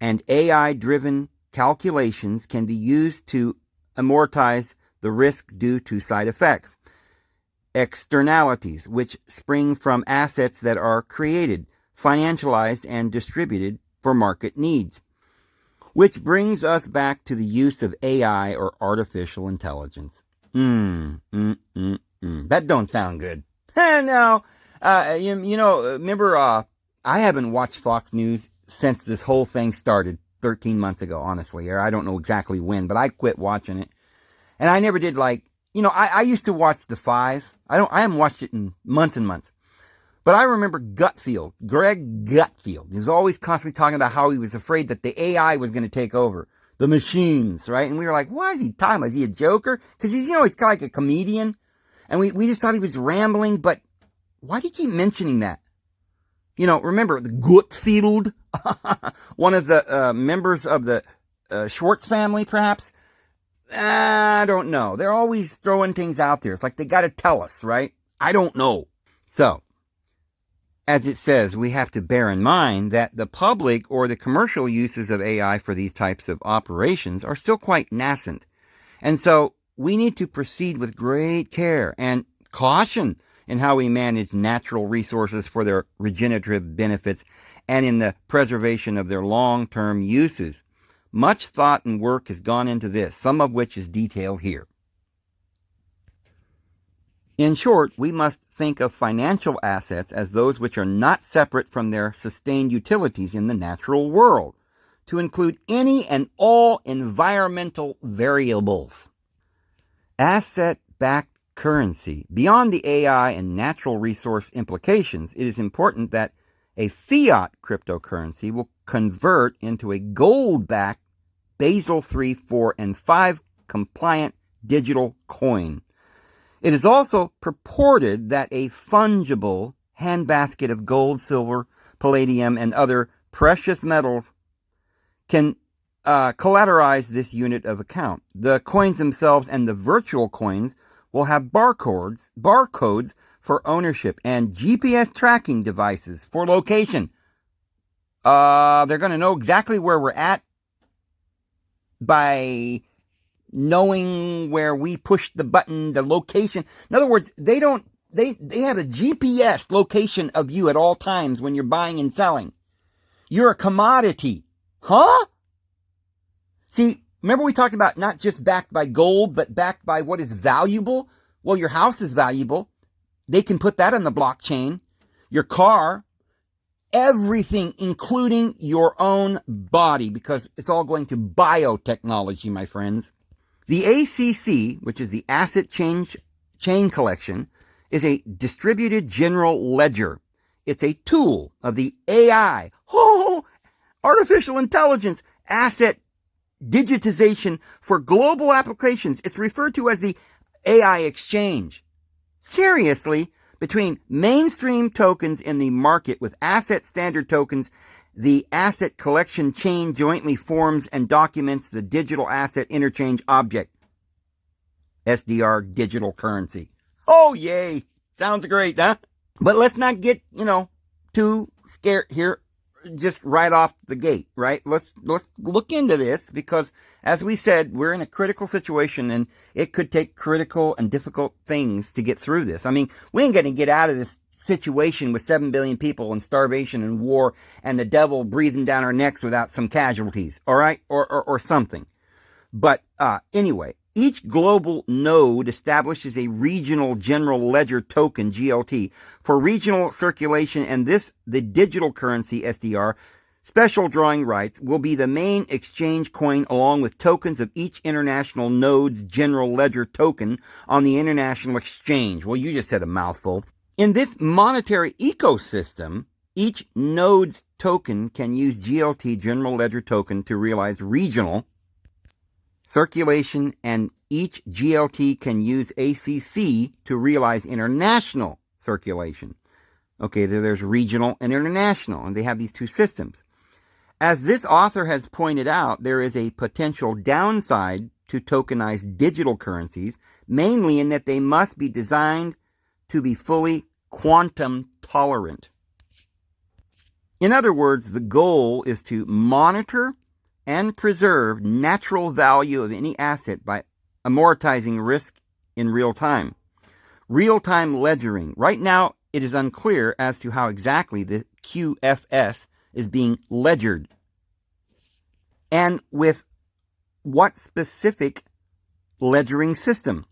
and AI-driven calculations can be used to amortize the risk due to side effects, externalities, which spring from assets that are created, financialized, and distributed for market needs. Which brings us back to the use of AI, or artificial intelligence. That don't sound good. No, remember, I haven't watched Fox News since this whole thing started 13 months ago, honestly, or I don't know exactly when, but I quit watching it. And I never did I used to watch The Five. I haven't watched it in months and months. But I remember Greg Gutfield. He was always constantly talking about how he was afraid that the AI was going to take over. The machines, right? And we were like, what is he talking about? Is he a joker? Because he's kind of like a comedian. And we just thought he was rambling, but why do you keep mentioning that? Remember the Gutfield, one of the members of the Schwartz family, perhaps? I don't know. They're always throwing things out there. It's like they got to tell us, right? I don't know. So, as it says, we have to bear in mind that the public or the commercial uses of AI for these types of operations are still quite nascent. And so we need to proceed with great care and caution in how we manage natural resources for their regenerative benefits and in the preservation of their long-term uses. Much thought and work has gone into this, some of which is detailed here. In short, we must think of financial assets as those which are not separate from their sustained utilities in the natural world. to include any and all environmental variables. Asset-backed currency. Beyond the AI and natural resource implications, it is important that a fiat cryptocurrency will convert into a gold-backed Basel III, 4, and 5 compliant digital coin. It is also purported that a fungible handbasket of gold, silver, palladium, and other precious metals can collateralize this unit of account. The coins themselves and the virtual coins will have barcodes for ownership and GPS tracking devices for location. They're going to know exactly where we're at by knowing where we push the button, the location. In other words, they have a GPS location of you at all times when you're buying and selling. You're a commodity. Huh? See, remember we talked about not just backed by gold, but backed by what is valuable? Well, your house is valuable. They can put that on the blockchain. Your car, everything, including your own body, because it's all going to biotechnology, my friends. The ACC, which is the Asset Chain Collection, is a distributed general ledger. It's a tool of the AI, artificial intelligence, asset digitization for global applications. It's referred to as the AI exchange. Seriously, between mainstream tokens in the market with asset standard tokens, the asset collection chain jointly forms and documents the digital asset interchange object. SDR, digital currency. Oh, yay. Sounds great, huh? But let's not get, too scared here just right off the gate, right? Let's look into this because, as we said, we're in a critical situation and it could take critical and difficult things to get through this. I mean, we ain't going to get out of this situation with 7 billion people and starvation and war and the devil breathing down our necks without some casualties, all right? Or something. But anyway, each global node establishes a regional general ledger token, GLT, for regional circulation, and the digital currency, SDR, special drawing rights, will be the main exchange coin along with tokens of each international node's general ledger token on the international exchange. Well, you just said a mouthful. In this monetary ecosystem, each node's token can use GLT, general ledger token, to realize regional circulation, and each GLT can use ACC to realize international circulation. Okay, there's regional and international, and they have these two systems. As this author has pointed out, there is a potential downside to tokenized digital currencies, mainly in that they must be designed to be fully quantum tolerant. In other words, the goal is to monitor and preserve natural value of any asset by amortizing risk in real time. Real-time ledgering. Right now, it is unclear as to how exactly the QFS is being ledgered and with what specific ledgering system.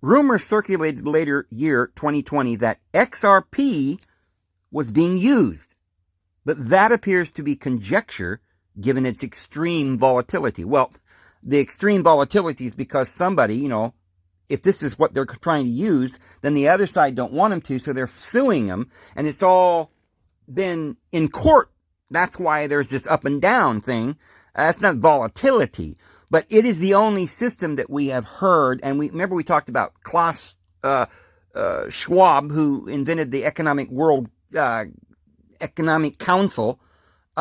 Rumors circulated later year 2020 that XRP was being used, but that appears to be conjecture given its extreme volatility. Well, the extreme volatility is because somebody, if this is what they're trying to use, then the other side don't want them to, so they're suing them, and it's all been in court. That's why there's this up and down thing. That's not volatility, but it is the only system that we have heard, and we talked about Klaus Schwab, who invented the Economic Council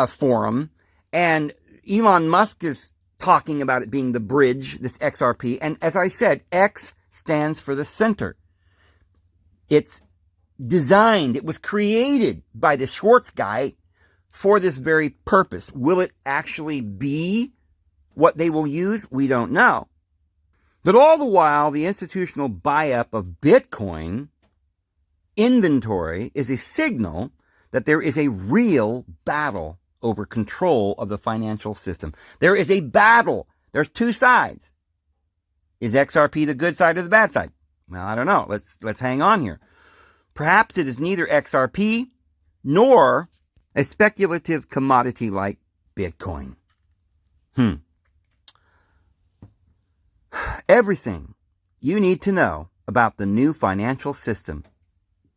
Forum, and Elon Musk is talking about it being the bridge, this XRP. And as I said, X stands for the center. It's designed, it was created by the Schwartz guy for this very purpose. Will it actually be what they will use? We don't know. But all the while, the institutional buy-up of Bitcoin inventory is a signal that there is a real battle over control of the financial system. There is a battle. There's two sides. Is XRP the good side or the bad side? Well, I don't know. Let's hang on here. Perhaps it is neither XRP nor a speculative commodity like Bitcoin. Everything you need to know about the new financial system,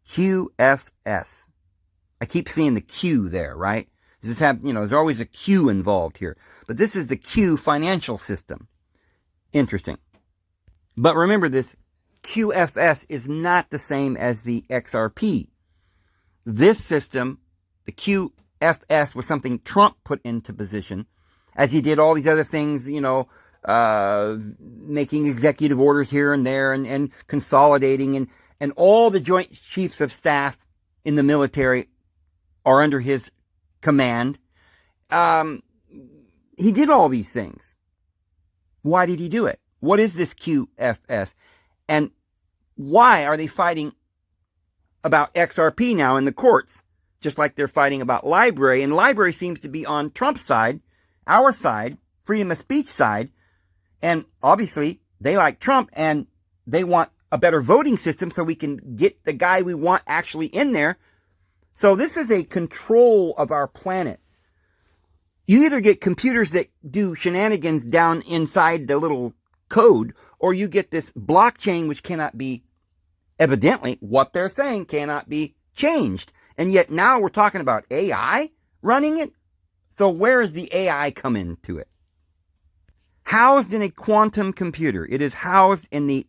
QFS. I keep seeing the Q there, right? There's always a Q involved here. But this is the Q financial system. Interesting. But remember, this QFS is not the same as the XRP. This system, the QFS, was something Trump put into position as he did all these other things, making executive orders here and there and consolidating, and all the Joint Chiefs of Staff in the military are under his command. He did all these things. Why did he do it? What is this QFS? And why are they fighting about XRP now in the courts? Just like they're fighting about library. And library seems to be on Trump's side, our side, freedom of speech side. And obviously, they like Trump and they want a better voting system so we can get the guy we want actually in there. So this is a control of our planet. You either get computers that do shenanigans down inside the little code, or you get this blockchain which cannot be, evidently, what they're saying cannot be changed. And yet now we're talking about AI running it. So where does the AI come into it? Housed in a quantum computer. It is housed in the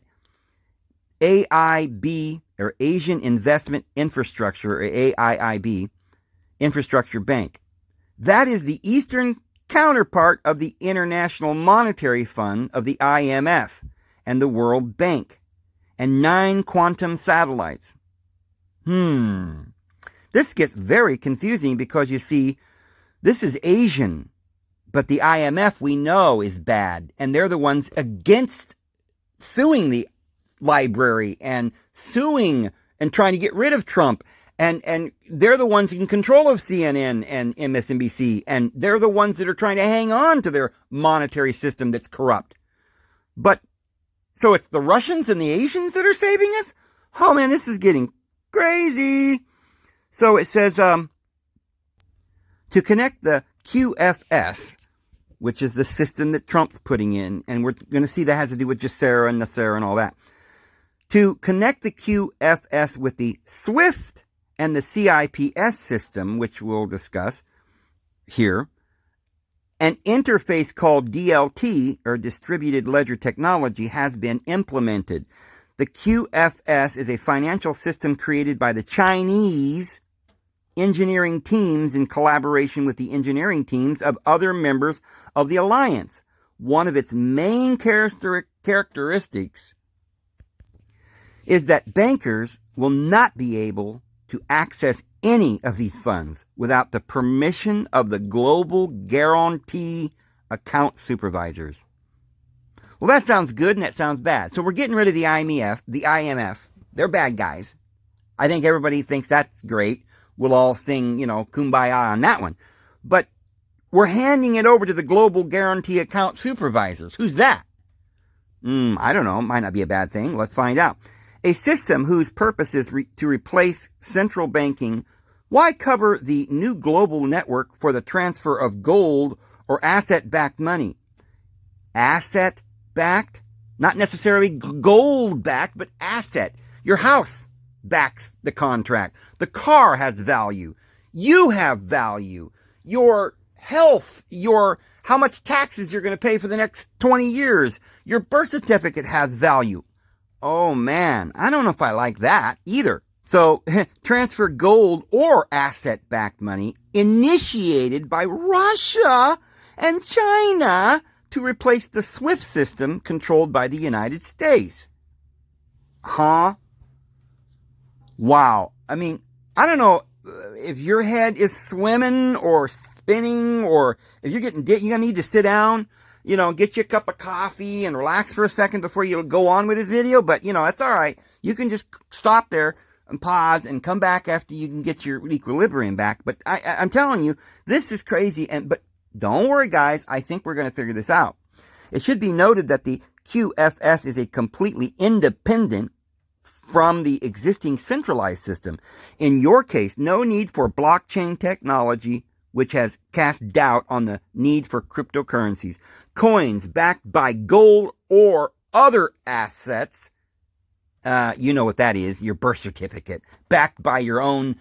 AIB, or Asian Investment Infrastructure, or AIIB, Infrastructure Bank. That is the Eastern counterpart of the International Monetary Fund of the IMF and the World Bank, and 9 quantum satellites. This gets very confusing because you see, this is Asian, but the IMF we know is bad, and they're the ones against suing the library and suing and trying to get rid of Trump. And they're the ones in control of CNN and MSNBC, and they're the ones that are trying to hang on to their monetary system that's corrupt. But, so it's the Russians and the Asians that are saving us? Oh man, this is getting crazy. So it says, to connect the QFS, which is the system that Trump's putting in, and we're going to see that has to do with Jacera and Nasser and all that. To connect the QFS with the SWIFT and the CIPS system, which we'll discuss here, an interface called DLT, or Distributed Ledger Technology, has been implemented. The QFS is a financial system created by the Chinese engineering teams in collaboration with the engineering teams of other members of the alliance. One of its main characteristics is that bankers will not be able to access any of these funds without the permission of the global guarantee account supervisors. Well, that sounds good and that sounds bad. So we're getting rid of the IMF. They're bad guys. I think everybody thinks that's great. We'll all sing, kumbaya on that one. But we're handing it over to the global guarantee account supervisors. Who's that? I don't know. Might not be a bad thing. Let's find out. A system whose purpose is to replace central banking. Why cover the new global network for the transfer of gold or asset-backed money? Asset-backed? Not necessarily gold-backed, but asset. Your house backs the contract. The car has value. You have value. Your health, how much taxes you're going to pay for the next 20 years. Your birth certificate has value. Oh man, I don't know if I like that either. So, transfer gold or asset-backed money initiated by Russia and China to replace the SWIFT system controlled by the United States. Huh? Wow. I mean, I don't know if your head is swimming or spinning, or if you're you're going to need to sit down, get you a cup of coffee and relax for a second before you go on with this video. But, that's all right. You can just stop there and pause and come back after you can get your equilibrium back. But I'm telling you, this is crazy. But don't worry, guys. I think we're going to figure this out. It should be noted that the QFS is a completely independent from the existing centralized system. In your case, no need for blockchain technology which has cast doubt on the need for cryptocurrencies. Coins backed by gold or other assets. You know what that is, your birth certificate. Backed by your own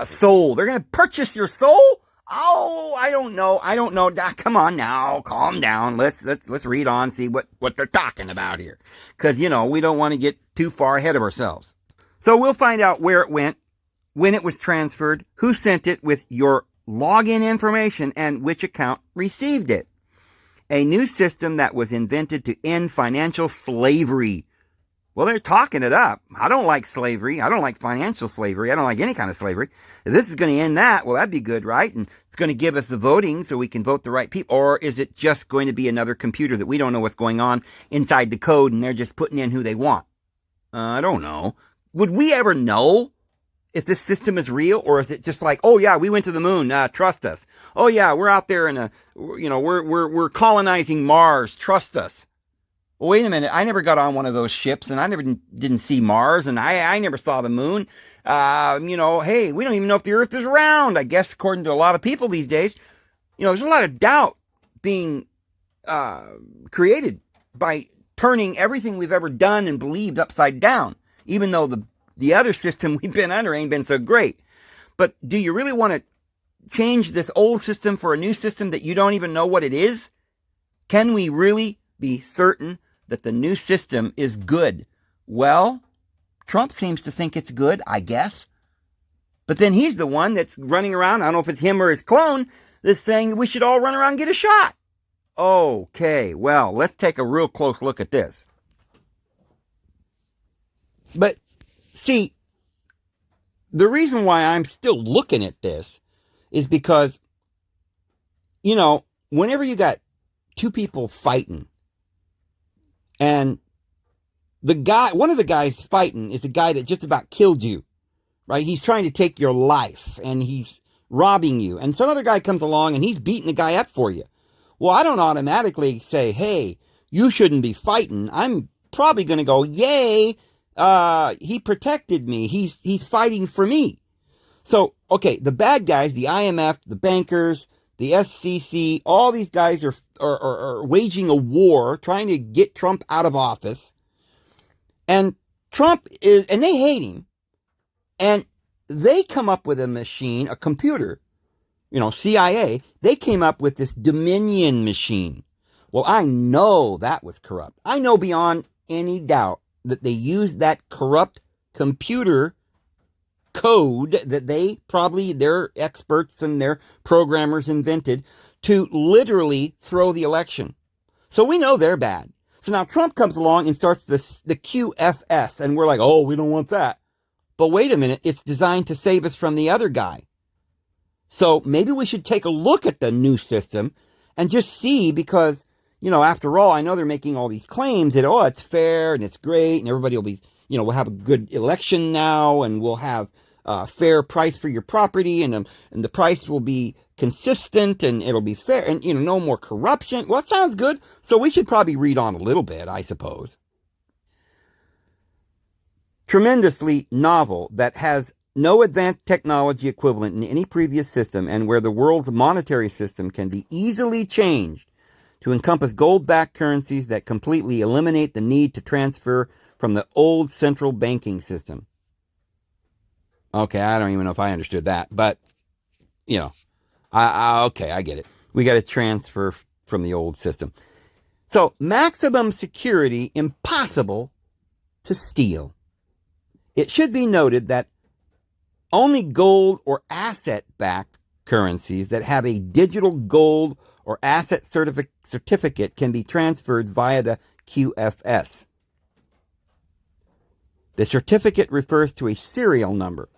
soul. They're going to purchase your soul? Oh, I don't know. Come on now, calm down. Let's read on, see what they're talking about here. Because, we don't want to get too far ahead of ourselves. So we'll find out where it went, when it was transferred, who sent it with your login information, and which account received it. A new system that was invented to end financial slavery. Well, they're talking it up. I don't like slavery. I don't like financial slavery. I don't like any kind of slavery. If this is going to end that, well, that'd be good, right? And it's going to give us the voting so we can vote the right people. Or is it just going to be another computer that we don't know what's going on inside the code and they're just putting in who they want? I don't know. Would we ever know if this system is real, or is it just like, oh yeah, we went to the moon, trust us. Oh yeah, we're out there in we're colonizing Mars, trust us. Well, wait a minute, I never got on one of those ships, and I never didn't see Mars, and I never saw the moon. Hey, we don't even know if the Earth is round, I guess, according to a lot of people these days. There's a lot of doubt being created by turning everything we've ever done and believed upside down, even though the other system we've been under ain't been so great. But do you really want to change this old system for a new system that you don't even know what it is? Can we really be certain that the new system is good? Well, Trump seems to think it's good, I guess. But then he's the one that's running around, I don't know if it's him or his clone, that's saying we should all run around and get a shot. Okay, well, let's take a real close look at this. But see, the reason why I'm still looking at this is because, whenever you got two people fighting, and one of the guys fighting is a guy that just about killed you, right? He's trying to take your life, and he's robbing you. And some other guy comes along, and he's beating the guy up for you. Well, I don't automatically say, hey, you shouldn't be fighting. I'm probably going to go, yay, he protected me. He's fighting for me. So, okay, the bad guys, the IMF, the bankers, the SEC, all these guys are waging a war, trying to get Trump out of office. And and they hate him. And they come up with a machine, a computer, CIA, they came up with this Dominion machine. Well, I know that was corrupt. I know beyond any doubt that they used that corrupt computer code that their experts and their programmers invented to literally throw the election. So we know they're bad. So now Trump comes along and starts the QFS, and we're like, oh, we don't want that. But wait a minute, it's designed to save us from the other guy. So maybe we should take a look at the new system and just see, because, after all, I know they're making all these claims that, oh, it's fair and it's great and everybody will be, we'll have a good election now and we'll have a fair price for your property and the price will be consistent and it'll be fair and, no more corruption. Well, it sounds good. So we should probably read on a little bit, I suppose. Tremendously novel, that has no advanced technology equivalent in any previous system, and where the world's monetary system can be easily changed to encompass gold-backed currencies that completely eliminate the need to transfer from the old central banking system. Okay, I don't even know if I understood that, but, okay, I get it. We got to transfer from the old system. So, maximum security, impossible to steal. It should be noted that only gold or asset-backed currencies that have a digital gold or asset certificate can be transferred via the QFS. The certificate refers to a serial number.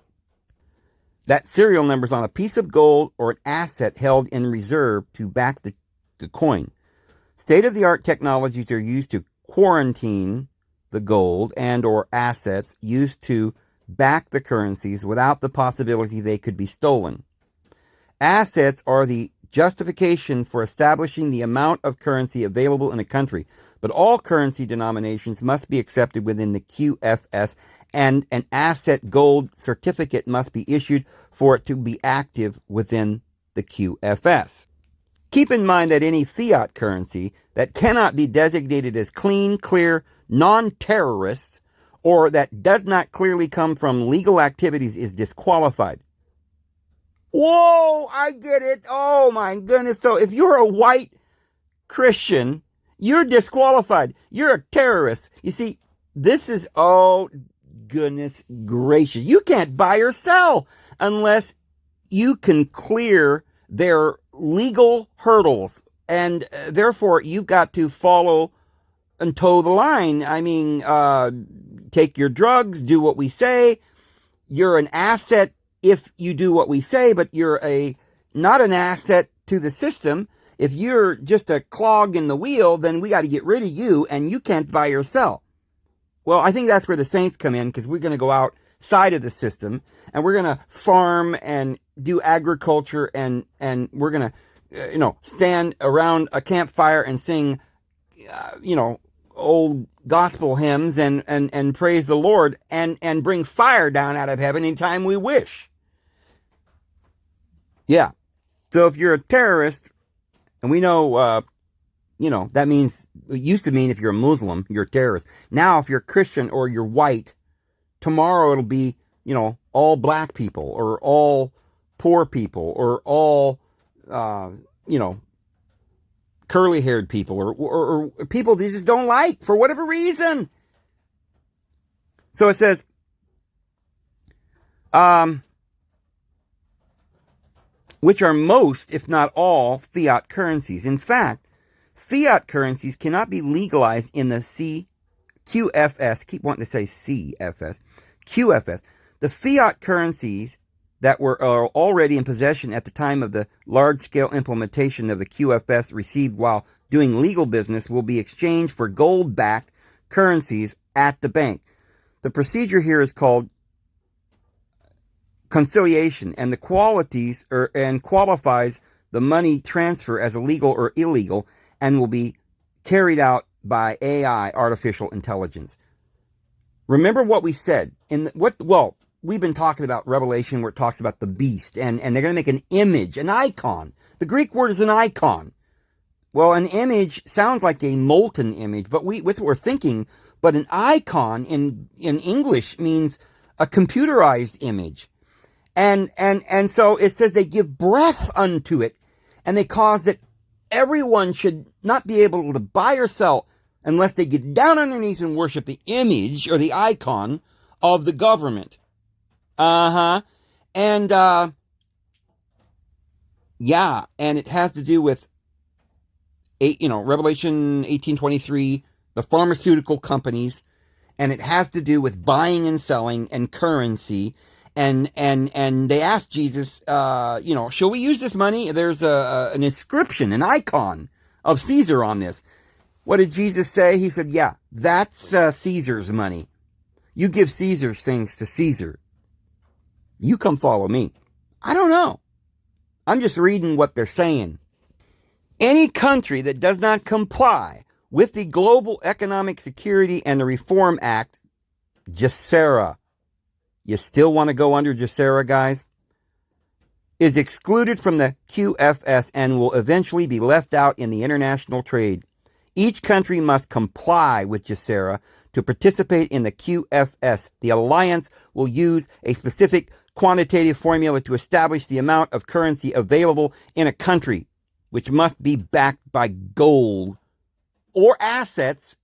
That serial number is on a piece of gold or an asset held in reserve to back the coin. State-of-the-art technologies are used to quarantine the gold and or assets used to back the currencies without the possibility they could be stolen. Assets are the justification for establishing the amount of currency available in a country, but all currency denominations must be accepted within the QFS, and an asset gold certificate must be issued for it to be active within the QFS. Keep in mind that any fiat currency that cannot be designated as clean, clear, non-terrorist, or that does not clearly come from legal activities is disqualified. Whoa, I get it. Oh my goodness. So if you're a white Christian, you're disqualified. You're a terrorist. You see, this is, oh goodness gracious. You can't buy or sell unless you can clear their legal hurdles. And therefore, you've got to follow and toe the line. I mean, take your drugs, do what we say. You're an asset if you do what we say, but you're not an asset to the system. If you're just a clog in the wheel, then we got to get rid of you, and you can't buy or sell. Well, I think that's where the saints come in, because we're going to go outside of the system, and we're going to farm and do agriculture, and we're going to, stand around a campfire and sing, old gospel hymns and praise the Lord and bring fire down out of heaven anytime we wish. Yeah. So if you're a terrorist, and we know, that means, it used to mean if you're a Muslim, you're a terrorist. Now, if you're a Christian or you're white, tomorrow it'll be, all black people or all poor people or all, curly-haired people or people they just don't like for whatever reason. So it says, which are most, if not all, fiat currencies. In fact, fiat currencies cannot be legalized in the QFS. Keep wanting to say CFS. QFS. The fiat currencies that were already in possession at the time of the large-scale implementation of the QFS received while doing legal business will be exchanged for gold-backed currencies at the bank. The procedure here is called conciliation, and qualifies the money transfer as illegal or illegal, and will be carried out by AI, artificial intelligence. Remember what we said we've been talking about Revelation, where it talks about the beast, and they're going to make an image, an icon. The Greek word is an icon. Well, an image sounds like a molten image, but that's what we're thinking. But an icon in English means a computerized image. And so it says they give breath unto it, and they cause that everyone should not be able to buy or sell unless they get down on their knees and worship the image or the icon of the government. And and it has to do with Revelation 18:23, the pharmaceutical companies, and it has to do with buying and selling and currency. And they asked Jesus, shall we use this money? There's an inscription, an icon of Caesar on this. What did Jesus say? He said, yeah, that's Caesar's money. You give Caesar's things to Caesar. You come follow me. I don't know. I'm just reading what they're saying. Any country that does not comply with the Global Economic Security and the Reform Act, GESARA, you still want to go under GESARA, guys? Is excluded from the QFS and will eventually be left out in the international trade. Each country must comply with GESARA to participate in the QFS. The alliance will use a specific quantitative formula to establish the amount of currency available in a country, which must be backed by gold or assets.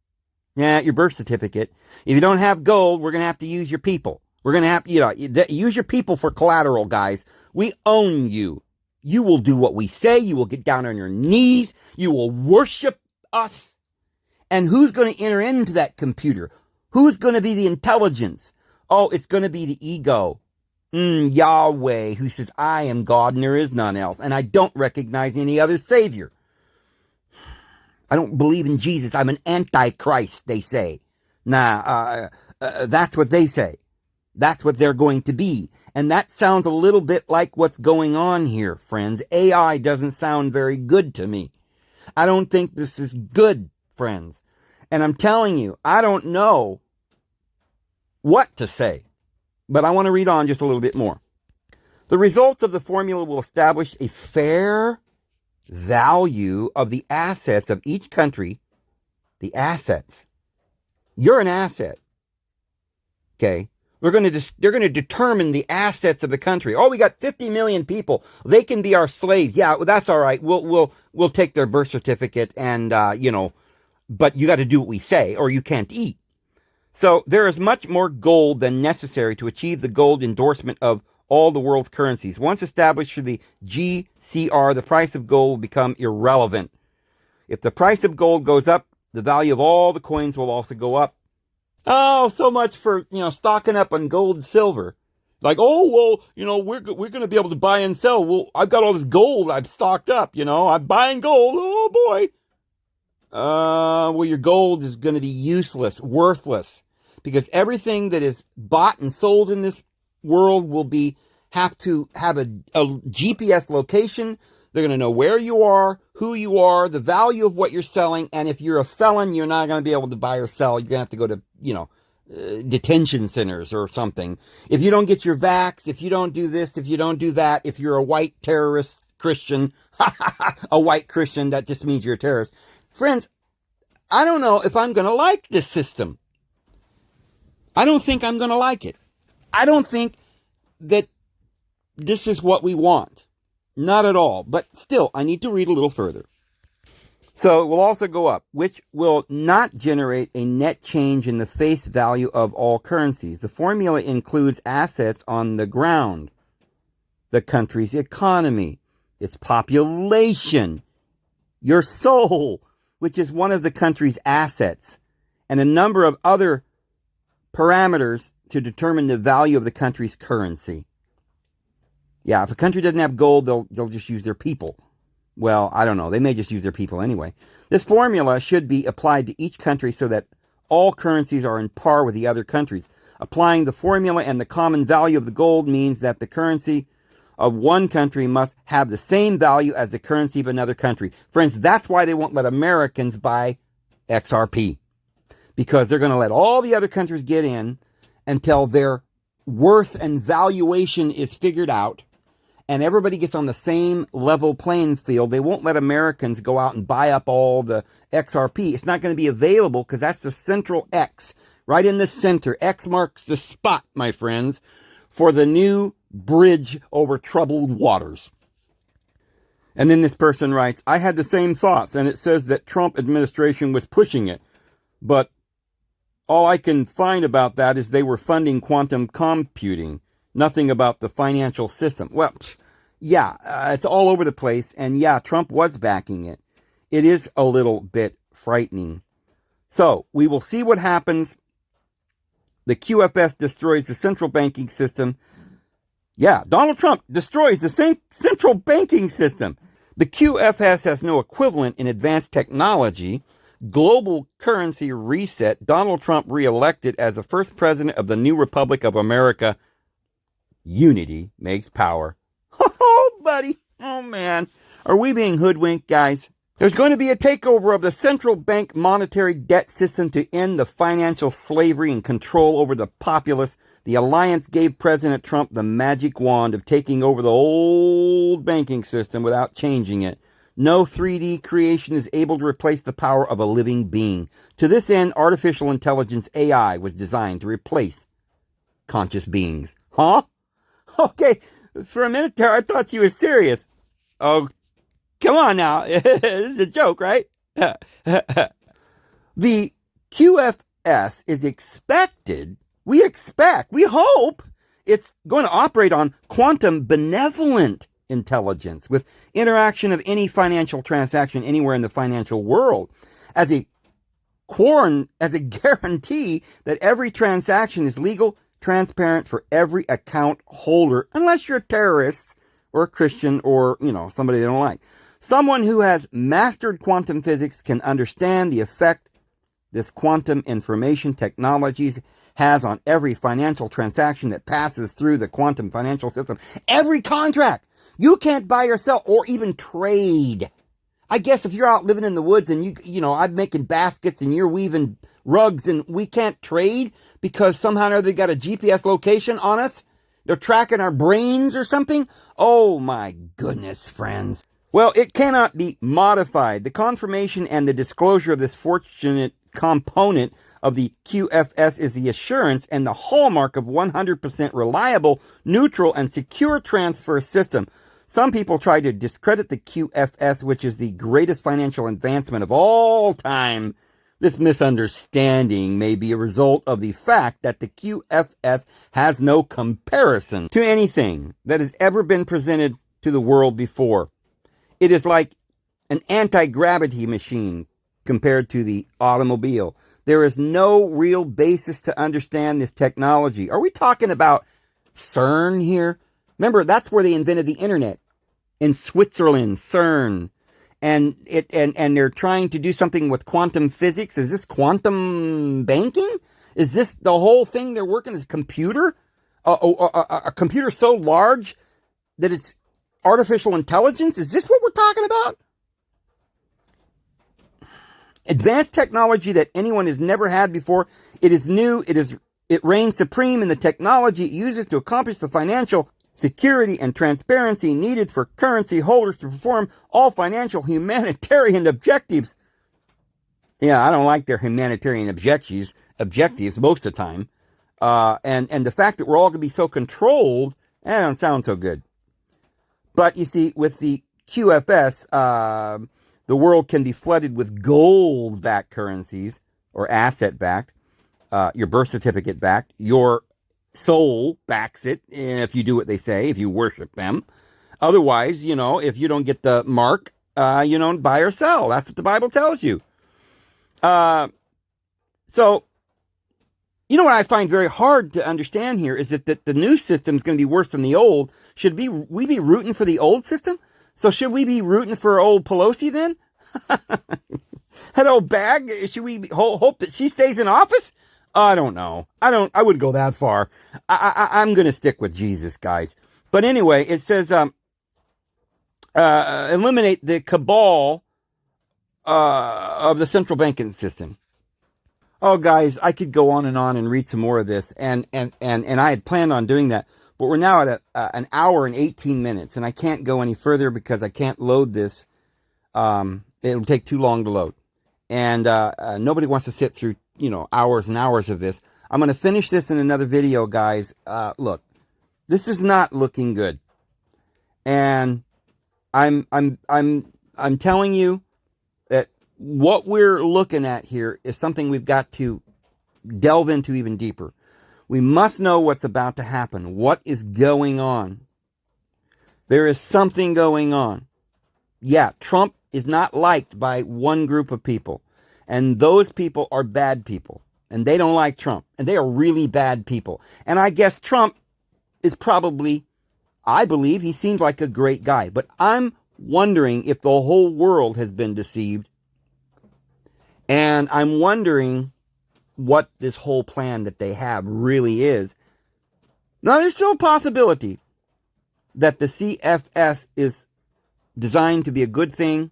Your birth certificate. If you don't have gold, we're going to have to use your people. We're going to have to, use your people for collateral, guys. We own you. You will do what we say. You will get down on your knees. You will worship us. And who's going to enter into that computer? Who's going to be the intelligence? Oh, it's going to be the ego. Yahweh, who says, I am God and there is none else. And I don't recognize any other savior. I don't believe in Jesus. I'm an antichrist, they say. That's what they say. That's what they're going to be. And that sounds a little bit like what's going on here, friends. AI doesn't sound very good to me. I don't think this is good, friends. And I'm telling you, I don't know what to say. But I want to read on just a little bit more. The results of the formula will establish a fair value of the assets of each country. The assets. You're an asset. Okay? They're going to determine the assets of the country. Oh, we got 50 million people. They can be our slaves. Yeah, well, that's all right. We'll take their birth certificate and but you got to do what we say or you can't eat. So there is much more gold than necessary to achieve the gold endorsement of all the world's currencies. Once established for the GCR, the price of gold will become irrelevant. If the price of gold goes up, the value of all the coins will also go up. Oh, so much for, stocking up on gold and silver. Like, oh, well, we're going to be able to buy and sell. Well, I've got all this gold I've stocked up, I'm buying gold. Oh, boy. Well, your gold is going to be useless, worthless, because everything that is bought and sold in this world will have to have a GPS location. They're going to know where you are, who you are, the value of what you're selling. And if you're a felon, you're not going to be able to buy or sell. You're going to have to go to, detention centers or something. If you don't get your vax, if you don't do this, if you don't do that, if you're a white terrorist Christian, a white Christian, that just means you're a terrorist. Friends, I don't know if I'm going to like this system. I don't think I'm going to like it. I don't think that this is what we want. Not at all. But still, I need to read a little further. So it will also go up, which will not generate a net change in the face value of all currencies. The formula includes assets on the ground, the country's economy, its population, your soul, which is one of the country's assets, and a number of other parameters to determine the value of the country's currency. Yeah, if a country doesn't have gold, they'll just use their people. Well, I don't know. They may just use their people anyway. This formula should be applied to each country so that all currencies are in par with the other countries. Applying the formula and the common value of the gold means that the currency of one country must have the same value as the currency of another country. Friends, that's why they won't let Americans buy XRP. Because they're going to let all the other countries get in until their worth and valuation is figured out. And everybody gets on the same level playing field. They won't let Americans go out and buy up all the XRP. It's not going to be available because that's the central X. Right in the center. X marks the spot, my friends, for the new bridge over troubled waters. And then this person writes, I had the same thoughts, and it says that Trump administration was pushing it. But all I can find about that is they were funding quantum computing. Nothing about the financial system. Well, yeah, it's all over the place. And yeah, Trump was backing it. It is a little bit frightening. So we will see what happens. The QFS destroys the central banking system. Yeah, Donald Trump destroys the same central banking system. The QFS has no equivalent in advanced technology. Global currency reset. Donald Trump reelected as the first president of the new Republic of America. Unity makes power. Oh, buddy. Oh, man. Are we being hoodwinked, guys? There's going to be a takeover of the central bank monetary debt system to end the financial slavery and control over the populace. The alliance gave President Trump the magic wand of taking over the old banking system without changing it. No 3D creation is able to replace the power of a living being. To this end, artificial intelligence AI was designed to replace conscious beings. Huh? Okay, for a minute there, I thought you were serious. Oh, come on now. This is a joke, right? The QFS is expected, we hope, it's going to operate on quantum benevolent intelligence with interaction of any financial transaction anywhere in the financial world as a guarantee that every transaction is legal, transparent for every account holder, unless you're a terrorist or a Christian or, somebody they don't like. Someone who has mastered quantum physics can understand the effect this quantum information technologies has on every financial transaction that passes through the quantum financial system. Every contract. You can't buy or sell or even trade. I guess if you're out living in the woods and I'm making baskets and you're weaving rugs and we can't trade because somehow or other they got a GPS location on us, They're tracking our brains or something? Oh my goodness, friends. Well, it cannot be modified. The confirmation and the disclosure of this fortunate component of the QFS is the assurance and the hallmark of 100% reliable, neutral, and secure transfer system. Some people try to discredit the QFS, which is the greatest financial advancement of all time. This misunderstanding may be a result of the fact that the QFS has no comparison to anything that has ever been presented to the world before. It is like an anti-gravity machine compared to the automobile. There is no real basis to understand this technology. Are we talking about CERN here? Remember, that's where they invented the internet. In Switzerland, CERN. And they're trying to do something with quantum physics. Is this quantum banking? Is this the whole thing they're working as a computer? A computer so large that it's artificial intelligence? Is this what we're talking about? Advanced technology that anyone has never had before. It is new. It reigns supreme in the technology it uses to accomplish the financial security and transparency needed for currency holders to perform all financial humanitarian objectives. Yeah, I don't like their humanitarian objectives most of the time. And the fact that we're all going to be so controlled, that don't sound so good. But you see, with the QFS, the world can be flooded with gold-backed currencies, or asset-backed, your birth certificate-backed, your soul backs it, if you do what they say, if you worship them. Otherwise, if you don't get the mark, you don't buy or sell. That's what the Bible tells you. So, what I find very hard to understand here is that the new system is going to be worse than the old. Should we be rooting for the old system? So should we be rooting for old Pelosi then? That old bag, should we hope that she stays in office? I don't know. I wouldn't go that far. I'm going to stick with Jesus, guys. But anyway, it says, eliminate the cabal of the central banking system. Oh, guys, I could go on and read some more of this. And I had planned on doing that. But we're now at an hour and 18 minutes. And I can't go any further because I can't load this. It'll take too long to load. And nobody wants to sit through hours and hours of this. I'm going to finish this in another video, guys. Look, this is not looking good. And I'm telling you that what we're looking at here is something we've got to delve into even deeper. We must know what's about to happen. What is going on? There is something going on. Yeah, Trump is not liked by one group of people. And those people are bad people. And they don't like Trump. And they are really bad people. And I guess Trump is probably, I believe he seems like a great guy. But I'm wondering if the whole world has been deceived. And I'm wondering what this whole plan that they have really is. Now, there's still a possibility that the CFS is designed to be a good thing.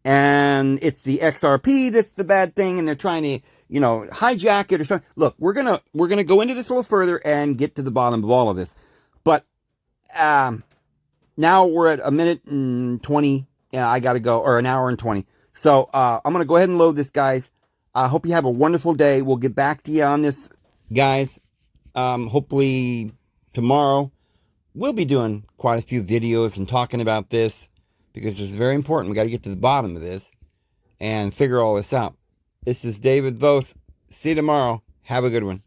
And it's the XRP that's the bad thing, and they're trying to, hijack it or something. Look, we're gonna go into this a little further and get to the bottom of all of this. But now we're at 1:20. Yeah, I gotta go, or an hour and 20. So I'm gonna go ahead and load this, guys. I hope you have a wonderful day. We'll get back to you on this, guys. Hopefully tomorrow we'll be doing quite a few videos and talking about this. Because it's very important. We got to get to the bottom of this and figure all this out. This is David Vos. See you tomorrow. Have a good one.